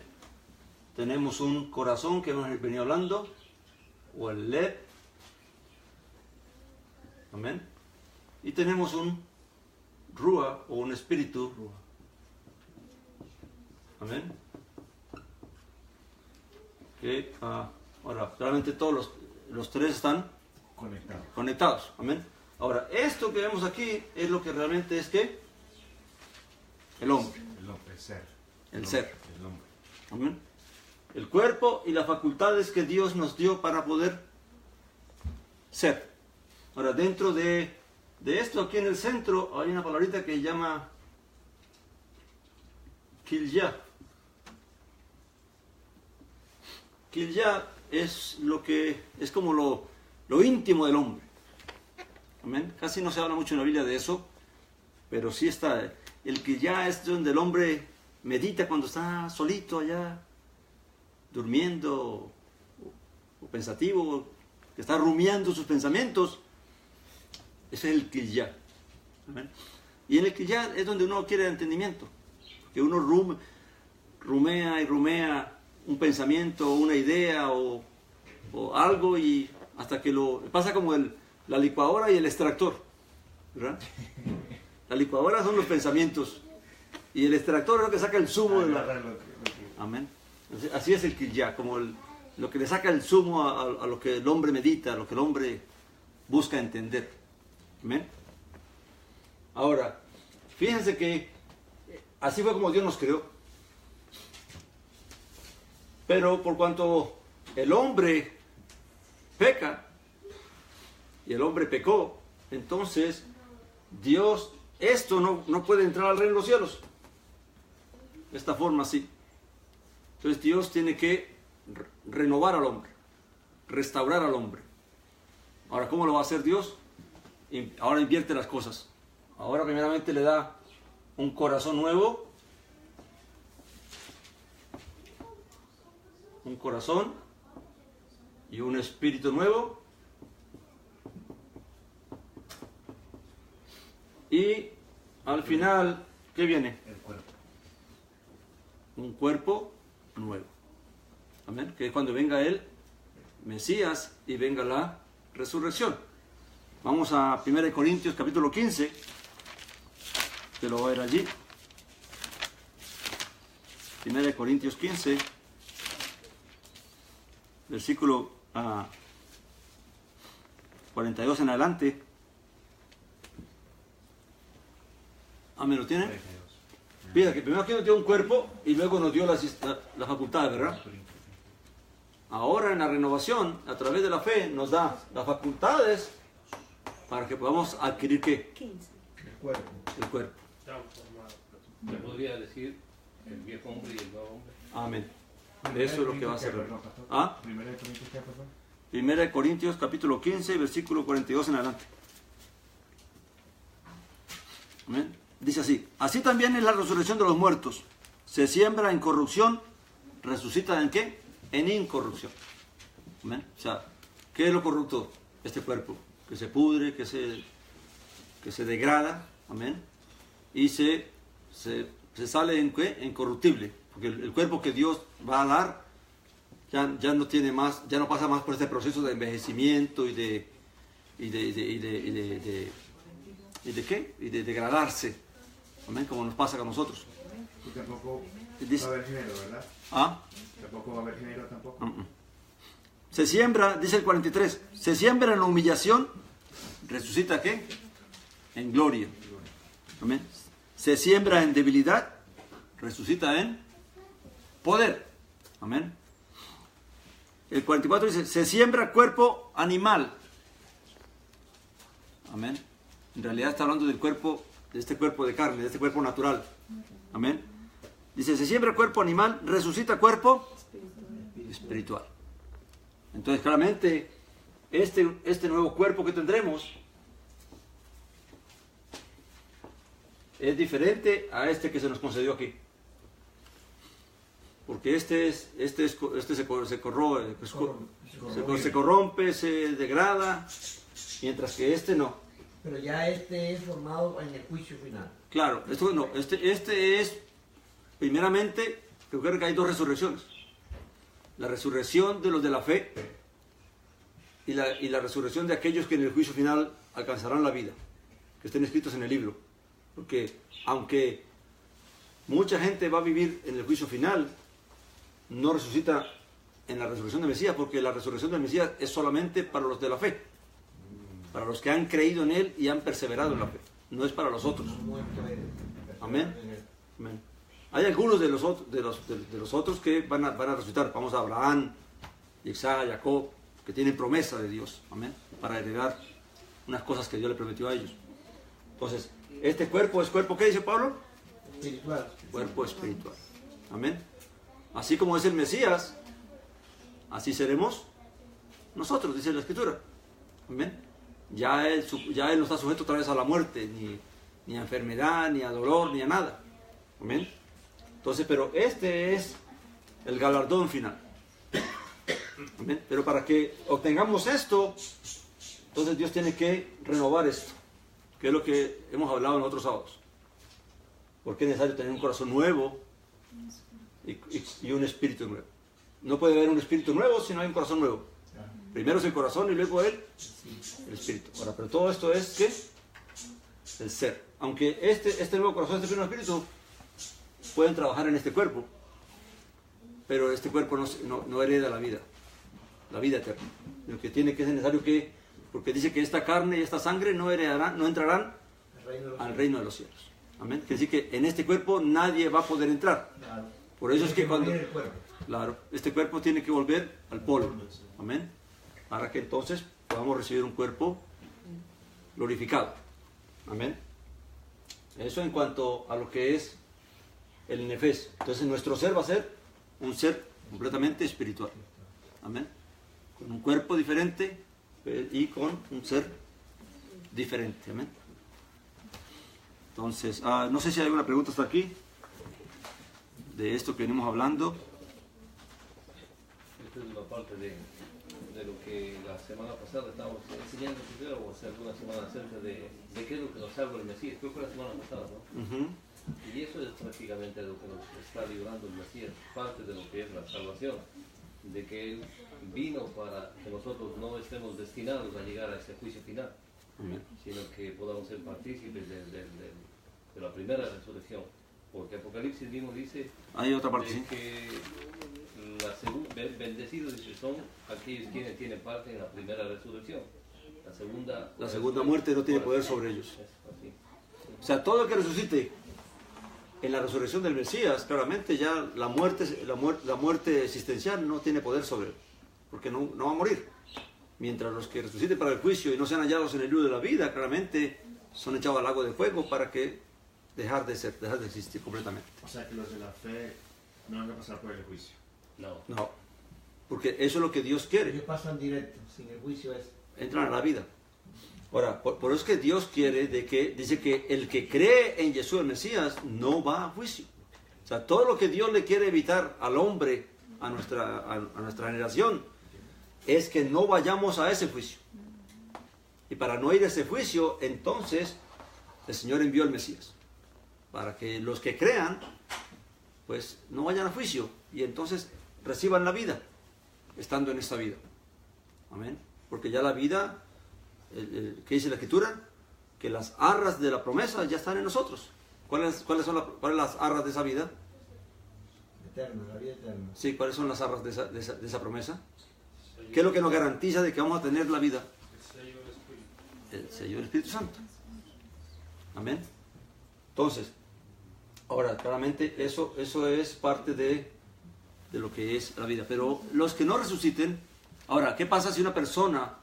S1: Tenemos un corazón que hemos venido hablando, o el lev. Amén. Y tenemos un rúa o un espíritu. Amén. Que ahora, realmente todos los tres están conectados. Amén. Ahora, esto que vemos aquí es lo que realmente es que el hombre.
S2: El ser.
S1: El ser.
S2: El hombre.
S1: Amén. El cuerpo y las facultades que Dios nos dio para poder ser. Ahora, dentro de esto, aquí en el centro, hay una palabrita que se llama Kilya. Kilya es como lo íntimo del hombre. Amén. Casi no se habla mucho en la Biblia de eso, pero sí está. El Kilya es donde el hombre medita cuando está solito allá, durmiendo o pensativo, que está rumiando sus pensamientos. Ese es el Kilya. Amén. Y en el Kilya es donde uno quiere entendimiento, que uno rumea y rumea un pensamiento, una idea o algo, y hasta que pasa como la licuadora y el extractor, ¿verdad? La licuadora son los pensamientos y el extractor es lo que saca el zumo de la... Amén. Así es el Kilya, como lo que le saca el zumo a lo que el hombre medita, a lo que el hombre busca entender. Amén. Ahora, fíjense que así fue como Dios nos creó. Pero por cuanto el hombre peca y el hombre pecó, entonces Dios, esto no puede entrar al reino de los cielos. De esta forma así. Entonces Dios tiene que renovar al hombre, restaurar al hombre. Ahora, ¿cómo lo va a hacer Dios? Ahora invierte las cosas. Ahora primeramente le da un corazón nuevo, un corazón y un espíritu nuevo, y al final, ¿qué viene?
S2: El cuerpo.
S1: Un cuerpo nuevo. Amén. Que es cuando venga el Mesías y venga la resurrección. Vamos a 1 Corintios capítulo 15, que lo va a ver allí. 1 Corintios 15, versículo 42 en adelante. ¿Me lo tienen? Mira, que primero que nos dio un cuerpo y luego nos dio las facultades, ¿verdad? Ahora en la renovación, a través de la fe, nos da las facultades para que podamos adquirir ¿qué?
S5: 15.
S2: El cuerpo.
S1: El cuerpo.
S4: Transformado. Se podría decir el viejo hombre y el nuevo hombre.
S1: Amén. Eso es lo que va a hacer. ¿Ah?
S2: Primera de Corintios, ¿qué, perdón?
S1: 1 Corintios capítulo 15, versículo 42 en adelante. Amén. Dice así: así también es la resurrección de los muertos. Se siembra en corrupción, resucita en ¿qué? En incorrupción. Amén. O sea, ¿qué es lo corrupto? Este cuerpo, que se pudre, que se degrada. Amén. Y se sale en ¿qué? Incorruptible. Porque el cuerpo que Dios va a dar ya no tiene más, ya no pasa más por este proceso de envejecimiento y de ¿qué? Y de degradarse. Amén, como nos pasa con nosotros.
S2: Y tampoco
S1: Dice,
S2: va a haber género, ¿verdad?
S1: ¿ah?
S2: Tampoco va a haber género tampoco.
S1: Se siembra, dice el 43, se siembra en la humillación, resucita ¿qué? En gloria. Amén. Se siembra en debilidad, resucita en poder. Amén. El 44 dice, se siembra cuerpo animal. Amén. En realidad está hablando del cuerpo, de este cuerpo de carne, de este cuerpo natural. Amén. Dice, se siembra cuerpo animal, resucita cuerpo espiritual. Entonces, claramente, este nuevo cuerpo que tendremos es diferente a este que se nos concedió aquí. Porque se corrompe, se degrada, mientras que este no.
S3: Pero ya este es formado en el juicio final.
S1: Claro, esto no. Este es, primeramente, creo que hay dos resurrecciones. La resurrección de los de la fe y la resurrección de aquellos que en el juicio final alcanzarán la vida, que estén escritos en el libro. Porque aunque mucha gente va a vivir en el juicio final, no resucita en la resurrección del Mesías, porque la resurrección del Mesías es solamente para los de la fe, para los que han creído en Él y han perseverado en la fe, no es para los otros. Amén. Amén. Hay algunos de los otros que van a resucitar. Vamos a Abraham, Isaac, Jacob, que tienen promesa de Dios, amén, para heredar unas cosas que Dios le prometió a ellos. Entonces, este cuerpo es cuerpo, ¿qué dice Pablo?
S3: Espiritual.
S1: Cuerpo espiritual. Amén. Así como es el Mesías, así seremos nosotros, dice la Escritura. Amén. Ya él no está sujeto otra vez a la muerte, ni a enfermedad, ni a dolor, ni a nada. Amén. Entonces, pero este es el galardón final. Amén. Pero para que obtengamos esto, entonces Dios tiene que renovar esto, que es lo que hemos hablado en otros sábados. Porque es necesario tener un corazón nuevo y un espíritu nuevo. No puede haber un espíritu nuevo si no hay un corazón nuevo. Primero es el corazón y luego el espíritu. Ahora, pero todo esto es ¿qué? El ser. Aunque este nuevo corazón, este nuevo espíritu pueden trabajar en este cuerpo, pero este cuerpo no hereda la vida eterna. Lo que tiene que es necesario que, porque dice que esta carne y esta sangre no entrarán al reino de los cielos. Amén. Quiere decir que en este cuerpo nadie va a poder entrar. Por eso es que cuando... Claro, este cuerpo tiene que volver al polvo. Amén. Para que entonces podamos recibir un cuerpo glorificado. Amén. Eso en cuanto a lo que es el nefes. Entonces nuestro ser va a ser un ser completamente espiritual. Amén. Con un cuerpo diferente y con un ser diferente. Amén. Entonces, no sé si hay alguna pregunta hasta aquí de esto que venimos hablando.
S4: Esta es una parte de lo que la semana pasada estábamos enseñando, o hace alguna semana acerca de qué es lo que nos salva el Mesías. Creo que fue la semana pasada, ¿no? Y eso es prácticamente lo que nos está librando el Mesías, parte de lo que es la salvación, de que Él vino para que nosotros no estemos destinados a llegar a ese juicio final, sino que podamos ser partícipes de la primera resurrección. Porque Apocalipsis mismo dice
S1: hay otra parte, ¿sí?
S4: Que bendecidos son aquellos quienes tienen parte en la primera resurrección. La segunda
S1: muerte no tiene poder sobre ellos. O sea, todo el que resucite en la resurrección del Mesías, claramente ya la muerte existencial no tiene poder sobre él, porque no va a morir. Mientras los que resuciten para el juicio y no sean hallados en el libro de la vida, claramente son echados al lago de fuego para que dejar de existir completamente.
S2: O sea que los de la fe no van a pasar por el juicio.
S1: No. Porque eso es lo que Dios quiere.
S3: Ellos pasan directo, sin el juicio ese.
S1: Entran a la vida. Ahora, por eso es que Dios quiere dice que el que cree en Jesús el Mesías no va a juicio. O sea, todo lo que Dios le quiere evitar al hombre, a nuestra generación, es que no vayamos a ese juicio. Y para no ir a ese juicio, entonces el Señor envió al Mesías. Para que los que crean, pues no vayan a juicio y entonces reciban la vida, estando en esta vida. Amén. Porque ya la vida, ¿qué dice la Escritura? Que las arras de la promesa ya están en nosotros. ¿Cuáles son las arras de esa vida?
S3: Eterna, la vida eterna.
S1: Sí, ¿cuáles son las arras de esa promesa? ¿Qué es lo que nos garantiza de que vamos a tener la vida? El sello del Espíritu Santo. Amén. Entonces, ahora, claramente, eso es parte de lo que es la vida. Pero los que no resuciten, ahora, ¿qué pasa si una persona,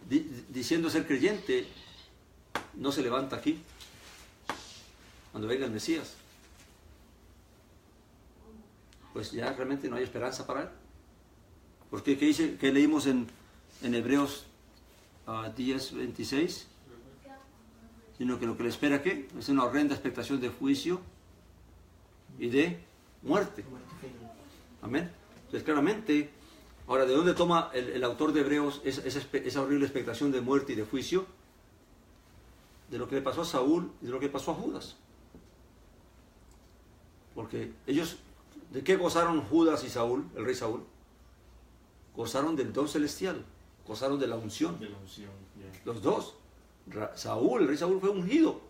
S1: diciendo ser creyente, no se levanta aquí cuando venga el Mesías? Pues ya realmente no hay esperanza para él. Porque ¿qué leímos en Hebreos 10:26? Sino que lo que le espera, ¿qué? Es una horrenda expectación de juicio y de muerte. Amén. Entonces claramente, ahora, ¿de dónde toma el autor de Hebreos esa horrible expectación de muerte y de juicio? De lo que le pasó a Saúl y de lo que le pasó a Judas. Porque ellos, ¿de qué gozaron Judas y Saúl, el rey Saúl? Gozaron del don celestial, gozaron de la unción. Los dos. Saúl, el rey Saúl fue ungido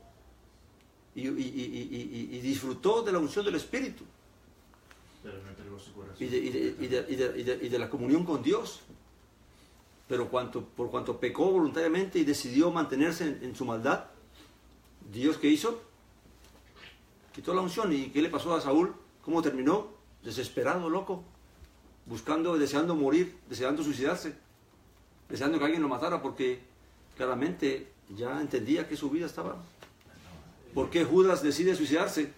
S1: y disfrutó de la unción del Espíritu.
S2: Pero no entregó su corazón.
S1: Y de la comunión con Dios. Pero por cuanto pecó voluntariamente y decidió mantenerse en su maldad, ¿Dios qué hizo? Quitó la unción. ¿Y qué le pasó a Saúl? ¿Cómo terminó? Desesperado, loco, buscando, deseando morir, deseando suicidarse, deseando que alguien lo matara, porque claramente ya entendía que su vida estaba. ¿Por qué Judas decide suicidarse?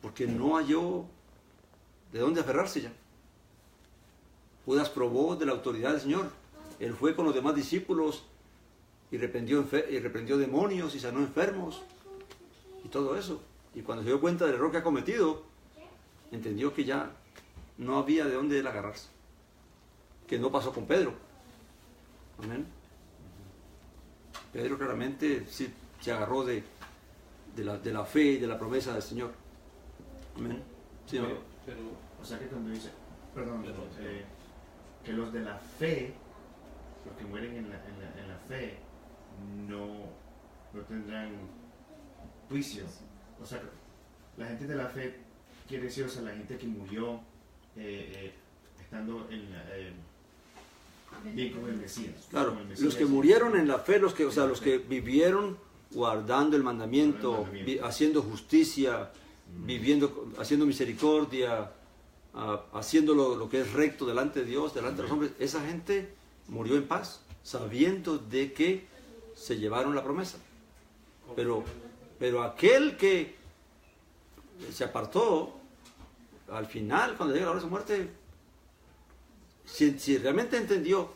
S1: Porque no halló de dónde aferrarse ya. Judas probó de la autoridad del Señor. Él fue con los demás discípulos y reprendió demonios y sanó enfermos y todo eso. Y cuando se dio cuenta del error que ha cometido, entendió que ya no había de dónde él agarrarse. Que no pasó con Pedro. Amén. Pedro claramente sí se agarró de la fe y de la promesa del Señor. Amén. Sí,
S4: pero
S2: o sea que cuando dice, perdón, que los de la fe, los que mueren en la fe, no tendrán juicio. O sea, la gente de la fe quiere decir, o sea, la gente que murió estando bien con el Mesías.
S1: Claro,
S2: el Mesías,
S1: los que murieron en la fe, los que vivieron guardando el mandamiento, haciendo justicia, haciendo misericordia, haciendo lo que es recto delante de Dios, delante de los hombres, esa gente murió en paz, sabiendo de que se llevaron la promesa. Pero aquel que se apartó, al final, cuando llega la hora de su muerte, si realmente entendió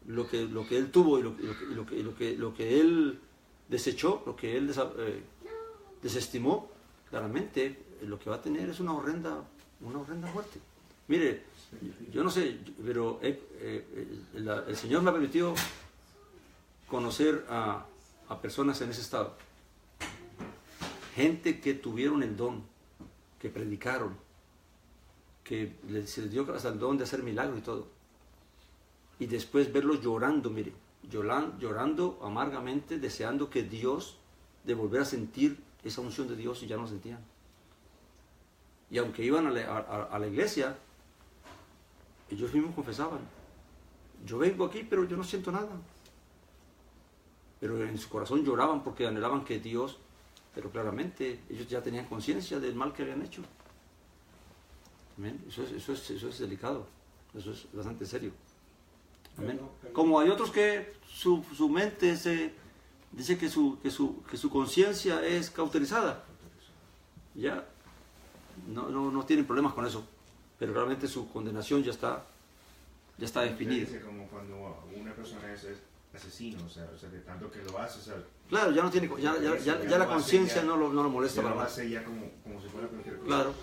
S1: lo que él tuvo y lo que él desechó, lo que él desestimó, claramente lo que va a tener es una horrenda muerte. Mire, yo no sé, pero el Señor me ha permitido conocer a personas en ese estado. Gente que tuvieron el don, que predicaron, que se les dio hasta el don de hacer milagros y todo. Y después verlos llorando, mire, llorando amargamente, deseando que Dios, de volver a sentir esa unción de Dios, y ya no sentían. Y aunque iban a la iglesia, ellos mismos confesaban, yo vengo aquí, pero yo no siento nada. Pero en su corazón lloraban porque anhelaban que Dios, pero claramente ellos ya tenían conciencia del mal que habían hecho. Amén. Eso es delicado, eso es bastante serio. Amén. Como hay otros que su mente dice que su conciencia es cauterizada. Ya no tienen problemas con eso, pero realmente su condenación ya está definida.
S2: Dice como cuando una persona es asesino, o sea, de tanto que lo hace, o sea,
S1: Claro, ya no tiene, ya la conciencia no lo molesta
S2: ya
S1: para
S2: lo
S1: nada.
S2: hace ya como si fuera cualquier cosa.
S1: Claro.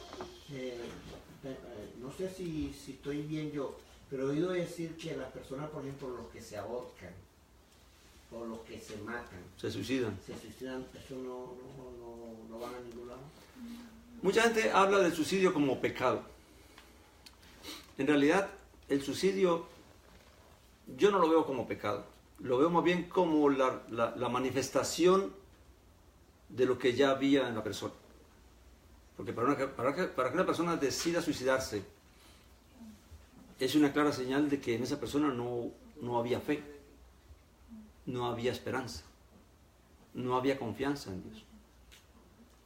S3: No sé si estoy bien yo, pero he oído decir que las personas, por ejemplo, los que se ahorcan o los que se matan,
S1: Se suicidan.
S3: eso no van a ningún lado.
S1: Mucha gente habla del suicidio como pecado. En realidad, el suicidio yo no lo veo como pecado. Lo veo más bien como la manifestación de lo que ya había en la persona. Porque para que una persona decida suicidarse, es una clara señal de que en esa persona no había fe, no había esperanza, no había confianza en Dios.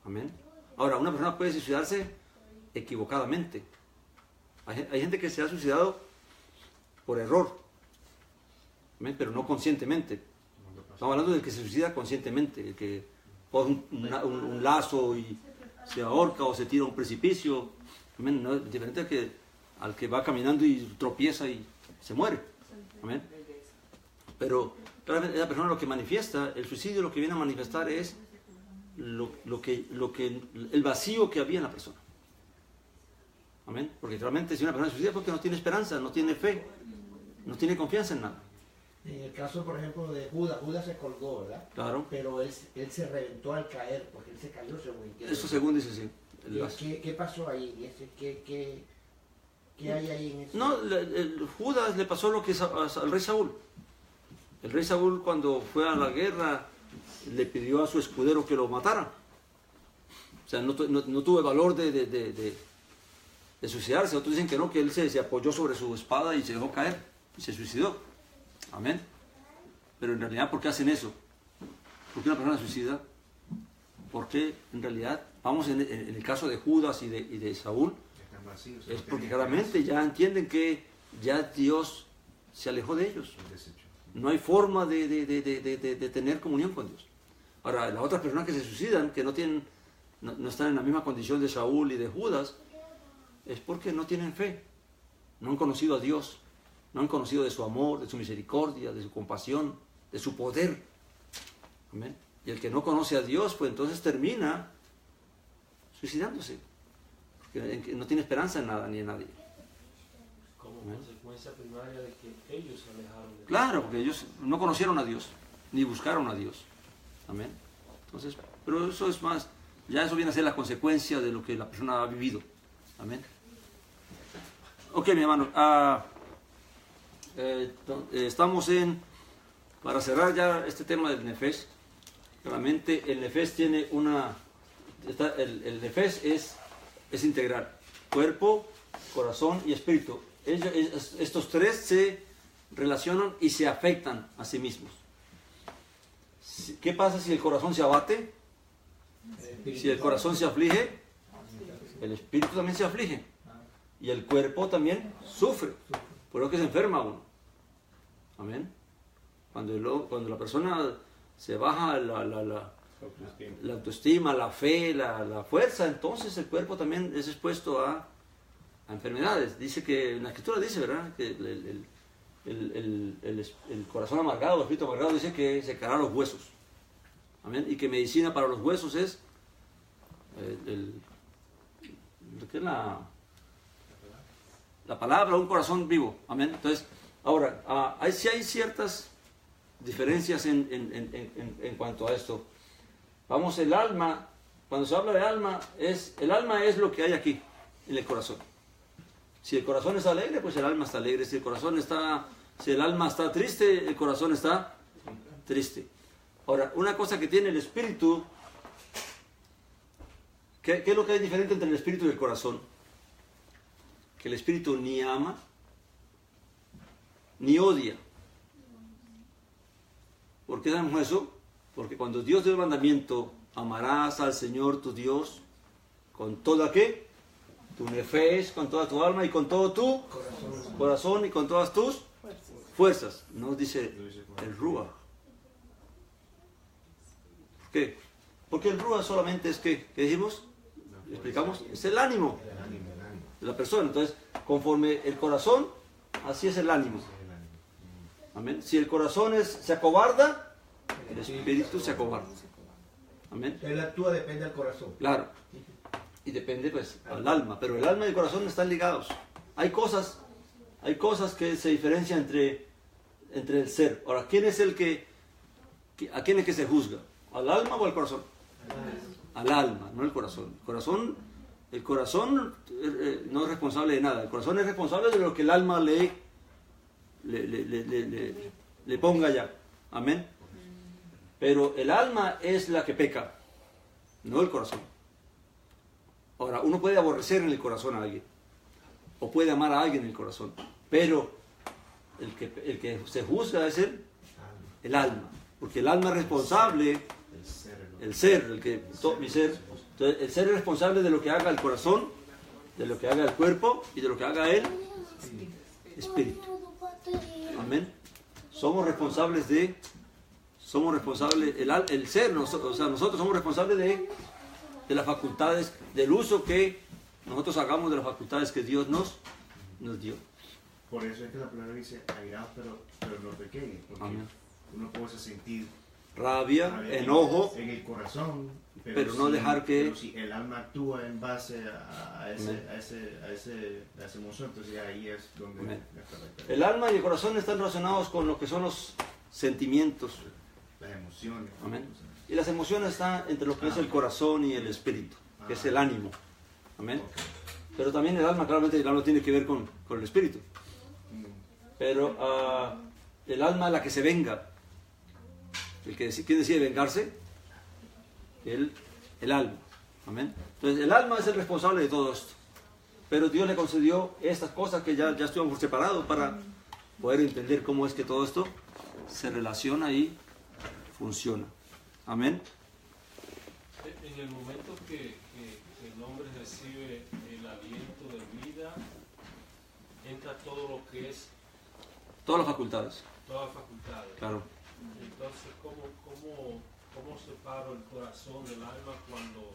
S1: Amén. Ahora, una persona puede suicidarse equivocadamente. Hay gente que se ha suicidado por error, amén, pero no conscientemente. Estamos hablando del que se suicida conscientemente, el que pone un lazo y se ahorca o se tira a un precipicio. Amén. No es diferente al que va caminando y tropieza y se muere. Amén. Pero claramente la persona lo que manifiesta, el suicidio lo que viene a manifestar es el vacío que había en la persona. Amén. Porque realmente si una persona se suicida es porque no tiene esperanza, no tiene fe, no tiene confianza en nada.
S3: En el caso, por ejemplo, de Judas se colgó, ¿verdad?
S1: Claro.
S3: Pero él se reventó al caer, porque él se cayó según entiendo.
S1: Eso según dice, sí.
S3: ¿Qué pasó ahí? ¿Qué hay ahí en eso?
S1: No, Judas le pasó lo que al rey Saúl. El rey Saúl, cuando fue a la guerra, le pidió a su escudero que lo matara. O sea, no tuvo el valor de suicidarse. Otros dicen que no, que él se apoyó sobre su espada y se dejó caer y se suicidó. Amén. Pero en realidad, ¿por qué hacen eso? ¿Por qué una persona se suicida? Porque en realidad, vamos en el caso de Judas y de Saúl,
S2: Están vacíos,
S1: es porque claramente ya entienden que ya Dios se alejó de ellos. No hay forma de tener comunión con Dios. Ahora, las otras personas que se suicidan, que no están en la misma condición de Saúl y de Judas, es porque no tienen fe, no han conocido a Dios, no han conocido de su amor, de su misericordia, de su compasión, de su poder. Amén. Y el que no conoce a Dios, pues entonces termina suicidándose, porque no tiene esperanza en nada ni en nadie.
S6: Como consecuencia primaria de que ellos se alejaron de Dios.
S1: Claro, porque ellos no conocieron a Dios, ni buscaron a Dios. Amén. Entonces, pero eso es más, ya eso viene a ser la consecuencia de lo que la persona ha vivido. Amén. Ok, mi hermano, estamos para cerrar ya este tema del Nefesh. Realmente el Nefesh tiene el Nefesh es integral, cuerpo, corazón y espíritu. Estos tres se relacionan y se afectan a sí mismos. ¿Qué pasa si el corazón se abate? Si el corazón se aflige, el espíritu también se aflige. Y el cuerpo también sufre. Por lo que se enferma uno. Amén. Cuando la persona se baja la autoestima, la fe, la fuerza, entonces el cuerpo también es expuesto a enfermedades. Dice que, en la escritura dice, ¿verdad? Que el corazón amargado, el espíritu amargado, dice que secará los huesos. Amén. Y que medicina para los huesos es ¿qué es la palabra, un corazón vivo? Amén. Entonces, ahora, sí hay ciertas diferencias en cuanto a esto. Vamos, el alma, cuando se habla de alma, el alma es lo que hay aquí, en el corazón. Si el corazón está alegre, pues el alma está alegre. Si el alma está triste, el corazón está triste. Ahora, una cosa que tiene el espíritu, ¿qué es lo que hay diferente entre el espíritu y el corazón? Que el espíritu ni ama, ni odia. ¿Por qué sabemos eso? Porque cuando Dios dio el mandamiento, amarás al Señor tu Dios con toda ¿qué? Tu nefesh, con toda tu alma y con todo tu corazón y con todas tus fuerzas. Nos dice el Ruach. ¿Por qué? Porque el Ruach solamente es ¿qué? ¿Qué dijimos? ¿Explicamos? Es el ánimo de la persona. Entonces, conforme el corazón, así es el ánimo. Amén. Si el corazón se acobarda, el espíritu se acobarda. Amén.
S3: Él actúa, depende del corazón.
S1: Claro. Y depende pues al alma. Pero el alma y el corazón están ligados. Hay cosas que se diferencian entre el ser. Ahora, ¿quién es el a quién es que se juzga? ¿Al alma o al corazón? Al alma, no al corazón. El corazón no es responsable de nada. El corazón es responsable de lo que el alma le ponga allá. Amén. Pero el alma es la que peca, no el corazón. Ahora, uno puede aborrecer en el corazón a alguien, o puede amar a alguien en el corazón, pero el que se juzga es el alma, porque el alma es responsable, mi ser. Entonces, el ser es responsable de lo que haga el corazón, de lo que haga el cuerpo y de lo que haga el espíritu. Amén. Somos responsables el ser, nosotros somos responsables de las facultades, del uso que nosotros hagamos de las facultades que Dios nos dio.
S2: Por eso es que la palabra dice airados, pero no pequeños, porque
S1: Amén.
S2: uno puede sentir
S1: Rabia, enojo,
S2: en el corazón,
S1: pero no dejar que...
S2: Pero si el alma actúa en base a esa emoción, entonces ahí es donde...
S1: Amén. El alma y el corazón están relacionados con lo que son los sentimientos.
S2: Las emociones.
S1: Amén. Y las emociones están entre lo que es el corazón y el espíritu, que es el ánimo. Amén. Pero también el alma, claramente el alma tiene que ver con el espíritu. Pero el alma es la que se venga. ¿Quién decide vengarse? El alma. Amén. Entonces el alma es el responsable de todo esto. Pero Dios le concedió estas cosas que ya estuvimos separados para poder entender cómo es que todo esto se relaciona y funciona. Amén.
S6: En el momento que el hombre recibe el aliento de vida, entra todo lo que es...
S1: Todas las facultades.
S6: Todas las facultades.
S1: Claro.
S6: Entonces, ¿cómo separo el corazón del alma cuando...?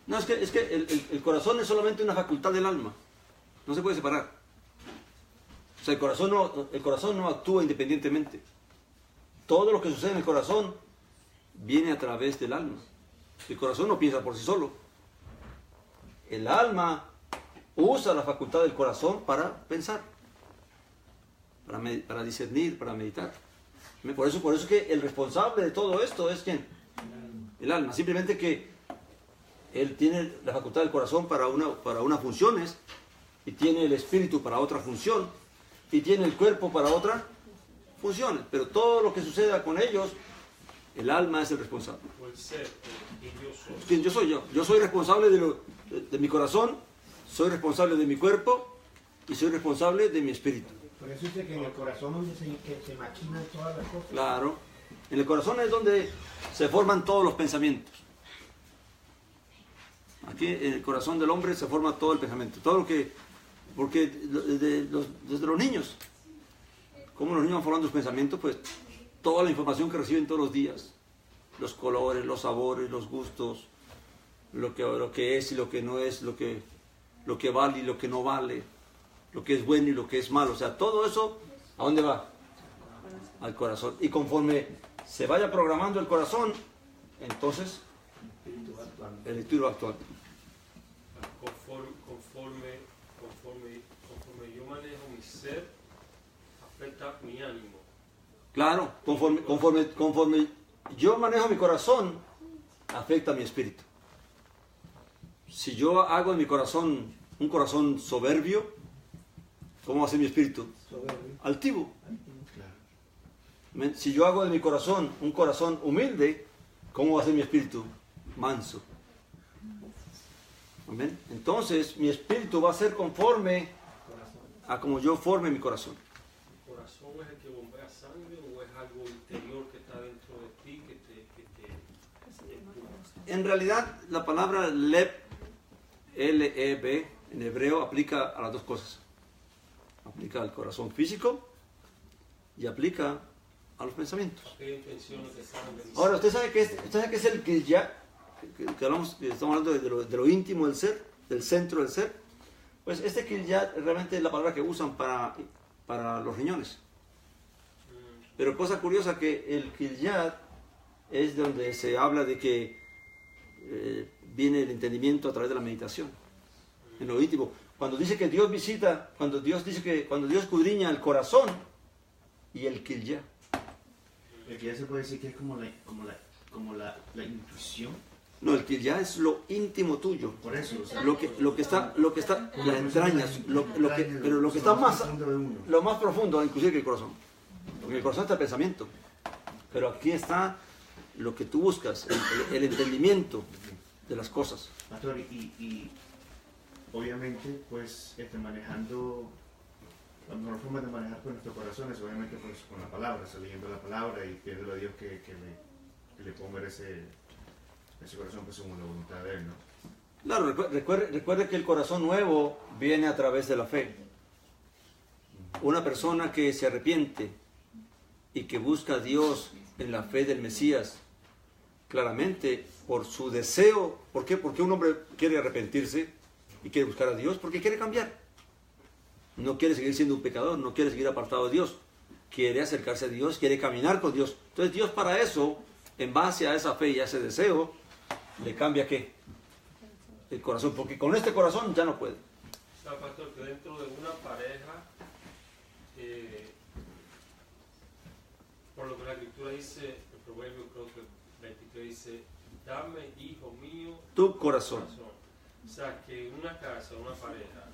S1: No, es que el corazón es solamente una facultad del alma. No se puede separar. O sea, el corazón no actúa independientemente. Todo lo que sucede en el corazón viene a través del alma. El corazón no piensa por sí solo. El alma usa la facultad del corazón para pensar, para discernir, para meditar. Por eso es que el responsable de todo esto es ¿quién? El alma. Simplemente que él tiene la facultad del corazón para unas funciones, y tiene el espíritu para otra función, y tiene el cuerpo para otras funciones. Pero todo lo que suceda con ellos, el alma es el responsable.
S6: O el ser, quien yo soy.
S1: ¿Quién yo soy yo? Yo soy responsable de mi corazón, soy responsable de mi cuerpo y soy responsable de mi espíritu.
S3: Por eso dice que en el corazón donde se maquinan todas las cosas.
S1: Claro. En el corazón es donde se forman todos los pensamientos. Aquí en el corazón del hombre se forma todo el pensamiento. Todo lo que... Porque desde los niños, ¿cómo los niños van formando sus pensamientos? Pues toda la información que reciben todos los días. Los colores, los sabores, los gustos, lo que es y lo que no es, lo que vale y lo que no vale, lo que es bueno y lo que es malo. O sea, todo eso, ¿a dónde va? Al corazón. Y conforme se vaya programando el corazón, entonces el espíritu va actuando.
S6: Conforme yo manejo mi ser, afecta mi ánimo.
S1: Claro, conforme yo manejo mi corazón, afecta mi espíritu. Si yo hago en mi corazón un corazón soberbio, ¿cómo va a ser mi espíritu?
S3: Soberbio.
S1: Altivo. Si yo hago de mi corazón un corazón humilde, ¿cómo va a ser mi espíritu? Manso. ¿Amén? Entonces mi espíritu va a ser conforme a como yo forme mi corazón.
S6: ¿El corazón es el que bombea sangre o es algo interior que está dentro de ti que te
S1: En realidad la palabra lev, L-E-B, en hebreo aplica a las dos cosas. Aplica al corazón físico y aplica a los pensamientos.
S6: aquellas intenciones que están en
S1: Ahora, ¿usted sabe qué es el Gilya? que estamos hablando de lo íntimo del ser, del centro del ser, pues este Kilyat realmente es la palabra que usan para los riñones. Pero cosa curiosa que el Kilyat es donde se habla de que viene el entendimiento a través de la meditación, en lo íntimo. Cuando dice que Dios visita, cuando Dios escudriña el corazón y el Kilyat.
S2: El que ya se puede decir que es como la intuición.
S1: No, el Kilyat es lo íntimo tuyo.
S2: Por eso, o sea,
S1: Lo que está, las entrañas, pero lo que está más, lo más profundo, inclusive que el corazón. Porque el corazón está el pensamiento. Pero aquí está lo que tú buscas, el entendimiento de las cosas.
S2: Pastor, y obviamente, pues, manejando, la mejor forma de manejar con nuestros corazones, obviamente, pues, con la palabra, leyendo la palabra y pidiéndole a Dios que le ponga ese corazón, pues, según la voluntad de Él, ¿no?
S1: Claro, recuerde que el corazón nuevo viene a través de la fe. Una persona que se arrepiente y que busca a Dios en la fe del Mesías, claramente por su deseo. ¿Por qué? Porque un hombre quiere arrepentirse y quiere buscar a Dios, porque quiere cambiar. No quiere seguir siendo un pecador, no quiere seguir apartado de Dios. Quiere acercarse a Dios, quiere caminar con Dios. Entonces Dios para eso, en base a esa fe y a ese deseo, le cambia ¿qué? El corazón, porque con este corazón ya no puede.
S6: O sea, pastor, que dentro de una pareja, por lo que la Escritura dice, el Proverbio creo que 23 dice, dame, hijo mío,
S1: Tu corazón.
S6: O sea, que en una casa, una pareja,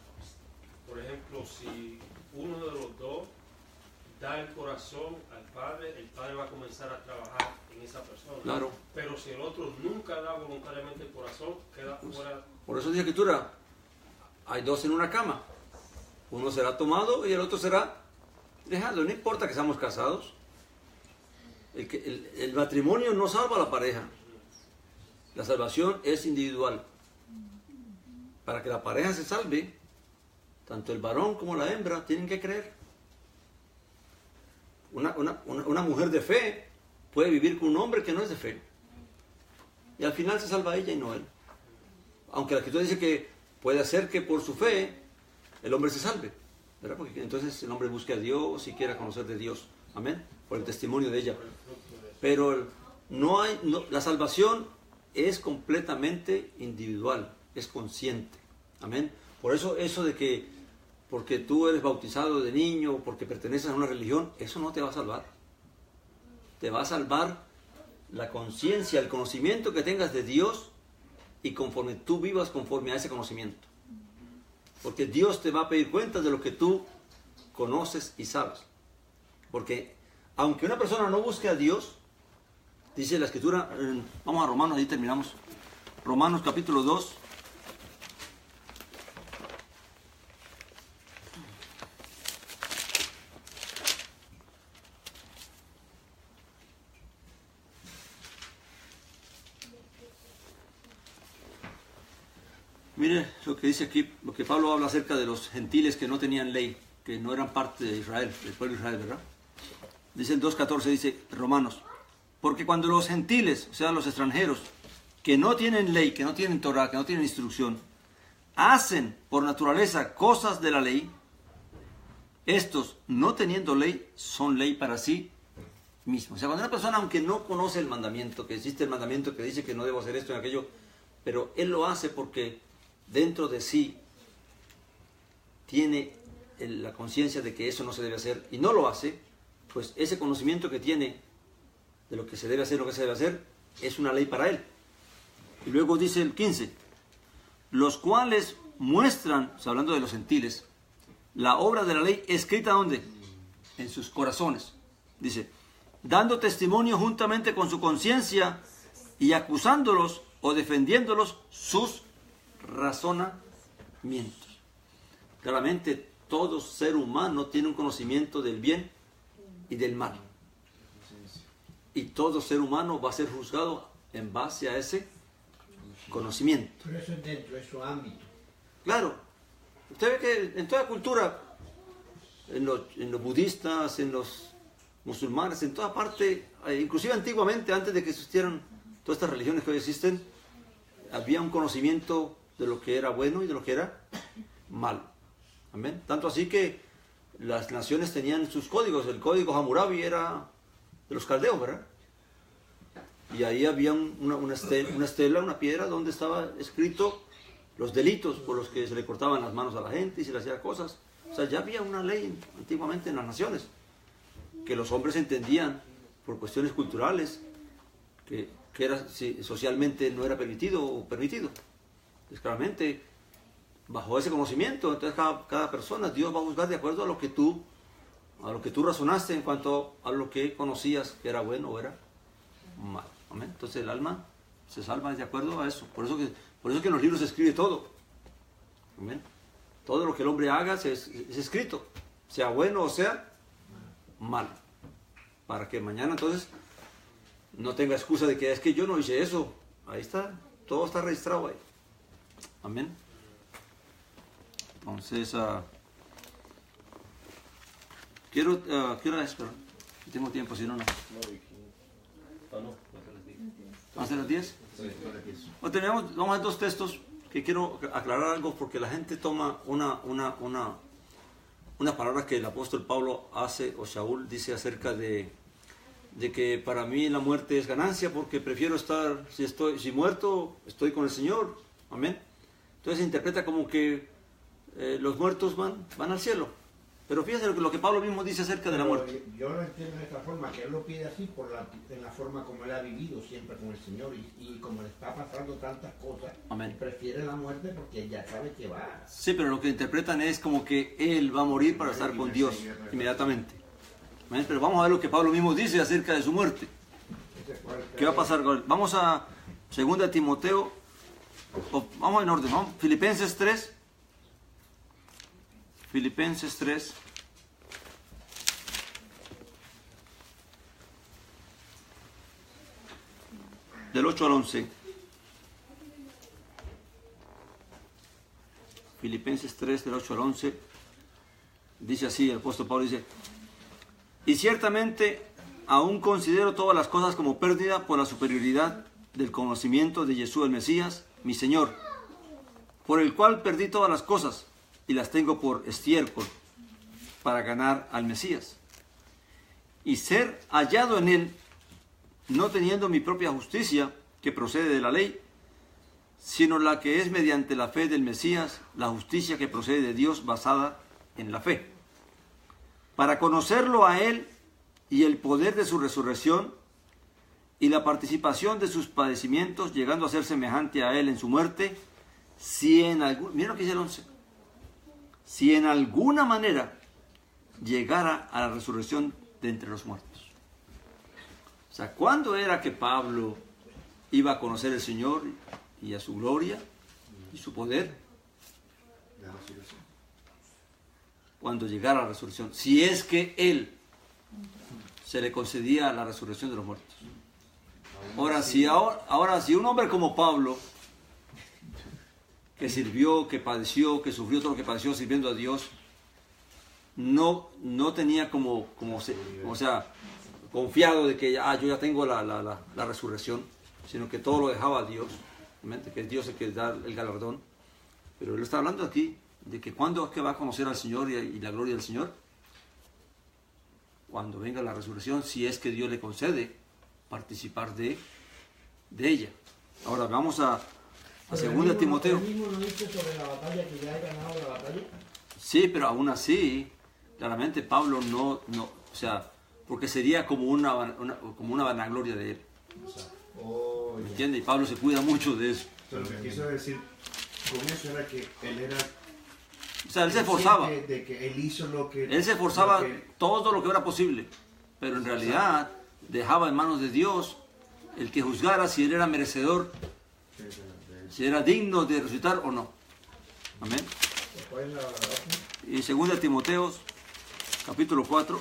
S6: por ejemplo, si uno de los dos da el corazón al padre, el padre va a comenzar a trabajar en esa persona.
S1: Claro.
S6: Pero si el otro nunca da voluntariamente el corazón, queda fuera.
S1: Por eso dice la Escritura, hay dos en una cama. Uno será tomado y el otro será dejado. No importa que seamos casados. El matrimonio no salva a la pareja. La salvación es individual. Para que la pareja se salve, tanto el varón como la hembra tienen que creer. Una mujer de fe puede vivir con un hombre que no es de fe. Y al final se salva ella y no él. Aunque la Escritura dice que puede hacer que por su fe el hombre se salve, ¿verdad? Porque entonces el hombre busque a Dios y quiera conocer de Dios. Amén. Por el testimonio de ella. Pero la salvación es completamente individual, es consciente. Amén. Por eso de que porque tú eres bautizado de niño, porque perteneces a una religión, eso no te va a salvar. Te va a salvar la conciencia, el conocimiento que tengas de Dios y conforme tú vivas conforme a ese conocimiento. Porque Dios te va a pedir cuentas de lo que tú conoces y sabes. Porque aunque una persona no busque a Dios, dice la Escritura, vamos a Romanos, ahí terminamos. Romanos capítulo 2. Mire lo que dice aquí, lo que Pablo habla acerca de los gentiles que no tenían ley, que no eran parte de Israel, del pueblo de Israel, ¿verdad? Dice el 2.14, dice Romanos, porque cuando los gentiles, o sea, los extranjeros, que no tienen ley, que no tienen Torah, que no tienen instrucción, hacen por naturaleza cosas de la ley, estos, no teniendo ley, son ley para sí mismos. O sea, cuando una persona, aunque no conoce el mandamiento, que existe el mandamiento que dice que no debo hacer esto y aquello, pero él lo hace porque dentro de sí tiene la conciencia de que eso no se debe hacer y no lo hace, pues ese conocimiento que tiene de lo que se debe hacer y lo que se debe hacer es una ley para él. Y luego dice el 15, los cuales muestran, o sea, hablando de los gentiles, la obra de la ley escrita ¿dónde? En sus corazones. Dice, dando testimonio juntamente con su conciencia y acusándolos o defendiéndolos sus razonamientos. Claramente todo ser humano tiene un conocimiento del bien y del mal. Y todo ser humano va a ser juzgado en base a ese conocimiento.
S3: Pero eso es dentro de su ámbito.
S1: Claro. Usted ve que en toda cultura, en los budistas, en los musulmanes, en toda parte, inclusive antiguamente, antes de que existieran todas estas religiones que hoy existen, había un conocimiento de lo que era bueno y de lo que era malo. Amén. Tanto así que las naciones tenían sus códigos. El código Hammurabi era de los caldeos, ¿verdad? Y ahí había una estela, una piedra donde estaba escrito los delitos por los que se le cortaban las manos a la gente y se le hacía cosas. O sea, ya había una ley antiguamente en las naciones que los hombres entendían por cuestiones culturales que era, si socialmente no era permitido o permitido. Entonces, claramente, bajo ese conocimiento, entonces cada persona, Dios va a juzgar de acuerdo a lo que tú razonaste en cuanto a lo que conocías que era bueno o era malo. ¿Amén? Entonces el alma se salva de acuerdo a eso. Por eso que en los libros se escribe todo. ¿Amén? Todo lo que el hombre haga es escrito, sea bueno o sea malo. Para que mañana entonces no tenga excusa de que es que yo no hice eso. Ahí está, todo está registrado ahí. Amén. Entonces, ¿qué hora es? Pero si tengo tiempo, si no, no. ¿Va a ser las 10? Bueno, vamos a ver dos textos que quiero aclarar algo porque la gente toma una palabra que el apóstol Pablo hace, o Shaul dice acerca de que para mí la muerte es ganancia porque prefiero estar, si muerto, estoy con el Señor. Amén. Entonces se interpreta como que los muertos van al cielo. Pero fíjense lo que Pablo mismo dice acerca de la muerte.
S3: Yo lo entiendo de esta forma, que él lo pide así en la forma como él ha vivido siempre con el Señor y como le está pasando tantas cosas.
S1: Amén.
S3: Prefiere la muerte porque él ya sabe que va.
S1: Sí, pero lo que interpretan es como que él va a morir para estar con Dios inmediatamente. Amén. Pero vamos a ver lo que Pablo mismo dice acerca de su muerte. ¿Qué va a pasar con él? Vamos a 2 Timoteo, vamos en orden, ¿no? Filipenses 3. Filipenses 3. Del 8 al 11. Filipenses 3, del 8 al 11. Dice así, el apóstol Pablo dice: y ciertamente aún considero todas las cosas como pérdida por la superioridad del conocimiento de Jesús el Mesías, mi Señor, por el cual perdí todas las cosas y las tengo por estiércol para ganar al Mesías y ser hallado en él, no teniendo mi propia justicia que procede de la ley, sino la que es mediante la fe del Mesías, la justicia que procede de Dios basada en la fe, para conocerlo a él y el poder de su resurrección y la participación de sus padecimientos, llegando a ser semejante a él en su muerte, miren lo que dice el 11, si en alguna manera llegara a la resurrección de entre los muertos. O sea, ¿cuándo era que Pablo iba a conocer al Señor y a su gloria y su poder?
S2: La resurrección.
S1: Cuando llegara a la resurrección, si es que él se le concedía la resurrección de los muertos. Ahora, si un hombre como Pablo, que sirvió, que padeció, que sufrió todo lo que padeció sirviendo a Dios, no tenía confiado de que yo ya tengo la resurrección, sino que todo lo dejaba a Dios, que es Dios el que da el galardón. Pero él está hablando aquí de que cuándo es que va a conocer al Señor y la gloria del Señor. Cuando venga la resurrección, si es que Dios le concede participar de ella. Ahora vamos a 2 Timoteo.
S3: ¿El mismo no dice sobre la batalla que ya ha ganado la batalla?
S1: Sí, pero aún así, claramente Pablo no, o sea, porque sería como una vanagloria de él. ¿Me entiende? Y Pablo se cuida mucho de eso.
S2: Pero lo que quiso decir con eso era que él era...
S1: O sea, él se esforzaba.
S2: De que él hizo lo que...
S1: Él se esforzaba todo lo que era posible, pero en realidad dejaba en manos de Dios el que juzgara si él era merecedor, si era digno de resucitar o no. Amén. Y 2 Timoteo, capítulo 4.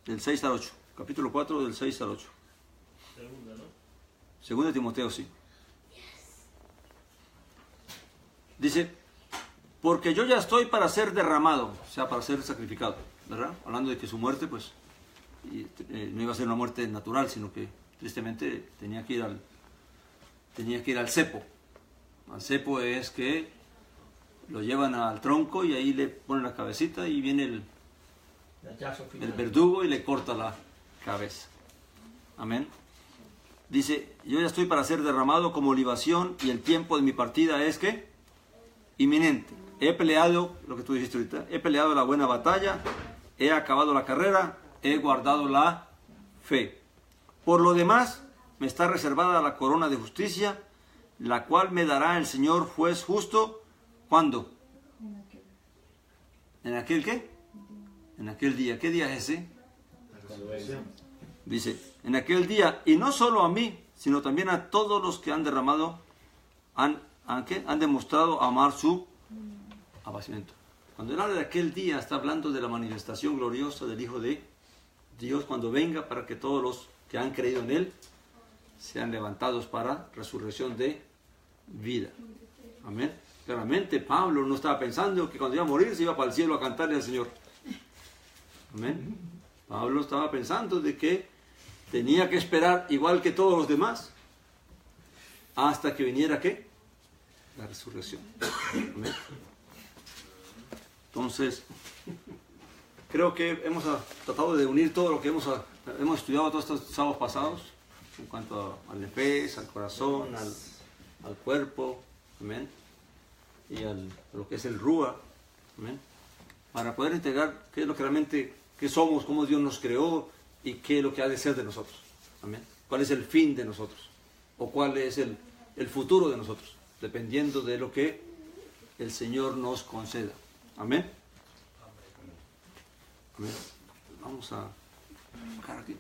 S1: Del 6 al 8. Capítulo 4, del 6 al 8.
S6: Segunda, ¿no?
S1: 2 Timoteo, sí. Dice: porque yo ya estoy para ser derramado, o sea, para ser sacrificado, ¿verdad? Hablando de que su muerte, pues, y no iba a ser una muerte natural, sino que tristemente tenía que ir al cepo. Al cepo es que lo llevan al tronco y ahí le ponen la cabecita y viene el verdugo y le corta la cabeza. Amén. Dice, yo ya estoy para ser derramado como libación y el tiempo de mi partida es que inminente. He peleado, lo que tú dijiste ahorita, he peleado la buena batalla, he acabado la carrera, he guardado la fe. Por lo demás, me está reservada la corona de justicia, la cual me dará el Señor juez justo. ¿Cuándo? ¿En aquel qué? En aquel día. ¿Qué día es ese? Dice, en aquel día, y no solo a mí, sino también a todos los que han derramado, han demostrado amar su abastecimiento. Cuando él habla de aquel día, está hablando de la manifestación gloriosa del Hijo de Dios cuando venga, para que todos los que han creído en él sean levantados para resurrección de vida. Amén. Claramente Pablo no estaba pensando que cuando iba a morir se iba para el cielo a cantarle al Señor. Amén. Pablo estaba pensando de que tenía que esperar igual que todos los demás hasta que viniera ¿qué? La resurrección. Amén. Entonces, creo que hemos tratado de unir todo lo que hemos estudiado todos estos sábados pasados en cuanto al nefes, al corazón, al cuerpo, amén, y a lo que es el rúa, amén, para poder integrar qué es lo que realmente, qué somos, cómo Dios nos creó y qué es lo que ha de ser de nosotros, amén, cuál es el fin de nosotros o cuál es el futuro de nosotros, dependiendo de lo que el Señor nos conceda, amén. Amén. Vamos a buscar aquí.